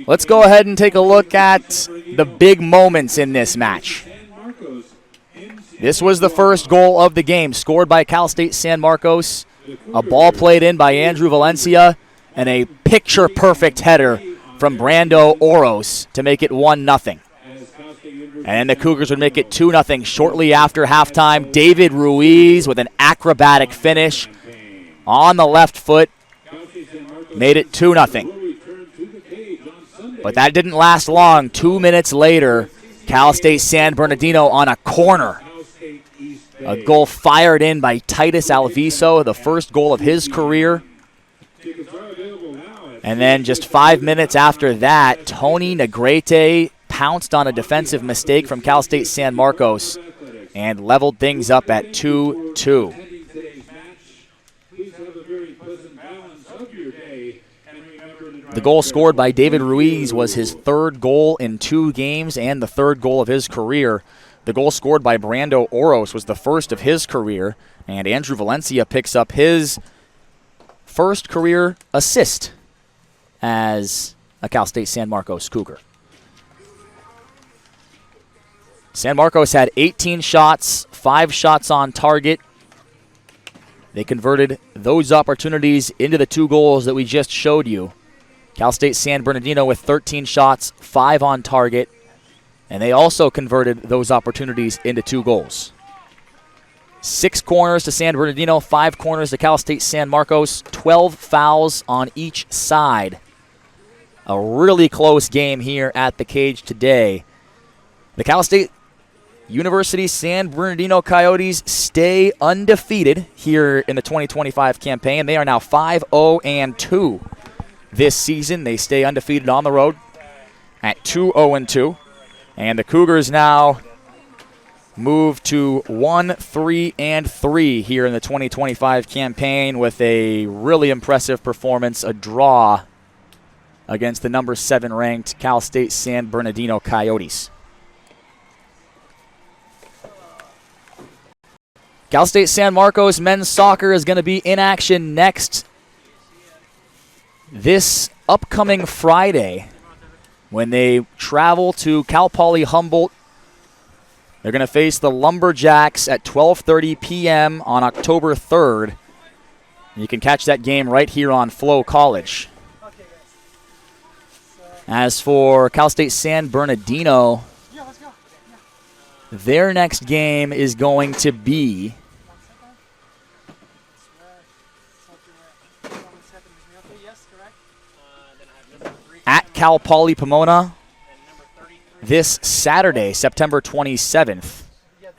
Let's go ahead and take a look at the big moments in this match. This was the first goal of the game, scored by Cal State San Marcos. A ball played in by Andrew Valencia, and a picture-perfect header from Brando Oros to make it 1-0. And the Cougars would make it 2-0 shortly after halftime. David Ruiz with an acrobatic finish on the left foot made it 2-0. But that didn't last long. 2 minutes later, Cal State San Bernardino on a corner. A goal fired in by Titus Alviso, the first goal of his career. And then just 5 minutes after that, Tony Negrete pounced on a defensive mistake from Cal State San Marcos and leveled things up at 2-2. The goal scored by David Ruiz was his third goal in 2 games and the third goal of his career. The goal scored by Brando Oros was the first of his career, and Andrew Valencia picks up his first career assist as a Cal State San Marcos Cougar. San Marcos had 18 shots, 5 shots on target. They converted those opportunities into the 2 goals that we just showed you. Cal State San Bernardino with 13 shots, 5 on target, and they also converted those opportunities into 2 goals. 6 corners to San Bernardino, 5 corners to Cal State San Marcos, 12 fouls on each side. A really close game here at the cage today. The Cal State University San Bernardino Coyotes stay undefeated here in the 2025 campaign. They are now 5-0-2 this season. They stay undefeated on the road at 2-0-2. And the Cougars now move to 1-3-3 here in the 2025 campaign with a really impressive performance, a draw against the number 7 ranked Cal State San Bernardino Coyotes. Cal State San Marcos men's soccer is going to be in action next this upcoming Friday when they travel to Cal Poly Humboldt. They're going to face the Lumberjacks at 12:30 p.m. on October 3rd. You can catch that game right here on Flow College. As for Cal State San Bernardino, Their next game is going to be at Cal Poly Pomona this Saturday, September 27th.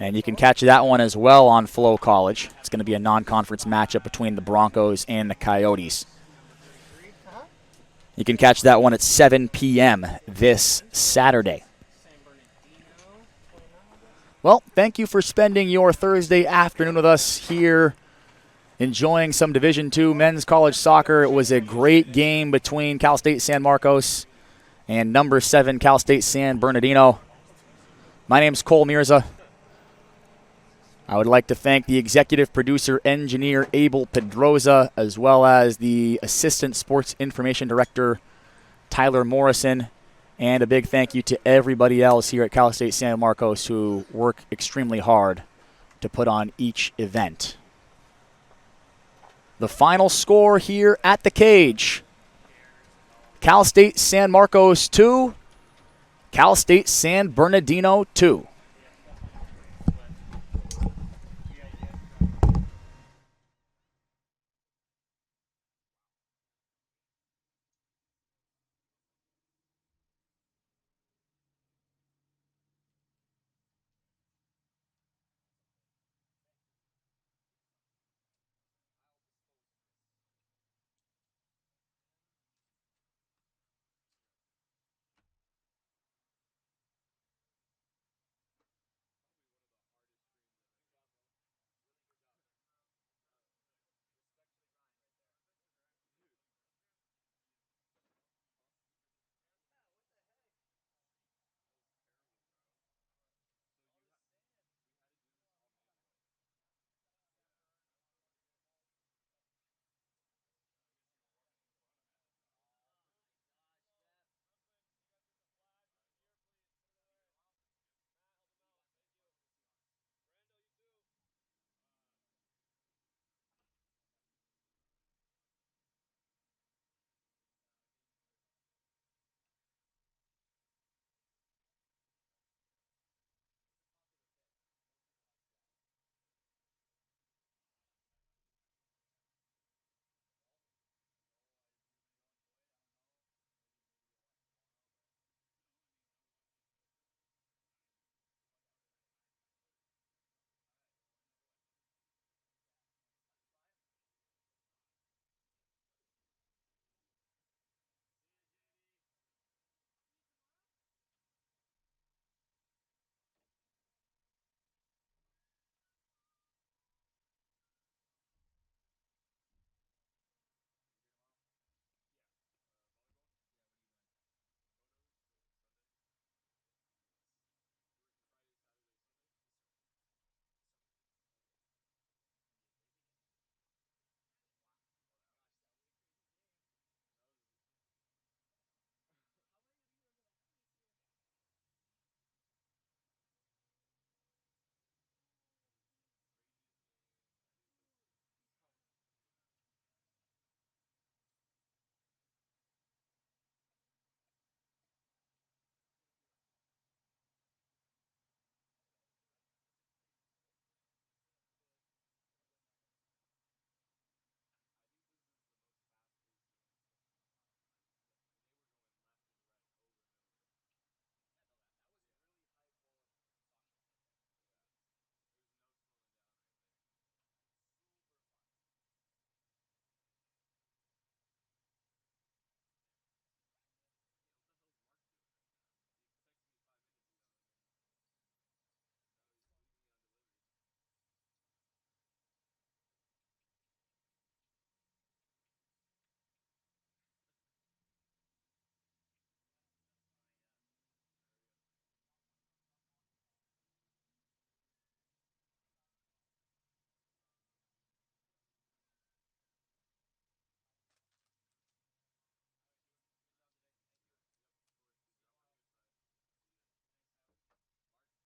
And you can catch that one as well on Flow College. It's going to be a non-conference matchup between the Broncos and the Coyotes. You can catch that one at 7 p.m. this Saturday. Well, thank you for spending your Thursday afternoon with us here, enjoying some Division II men's college soccer. It was a great game between Cal State San Marcos and number 7 Cal State San Bernardino. My name's Cole Mirza. I would like to thank the executive producer, engineer Abel Pedroza, as well as the assistant sports information director, Tyler Morrison. And a big thank you to everybody else here at Cal State San Marcos who work extremely hard to put on each event. The final score here at the Cage: Cal State San Marcos 2, Cal State San Bernardino 2.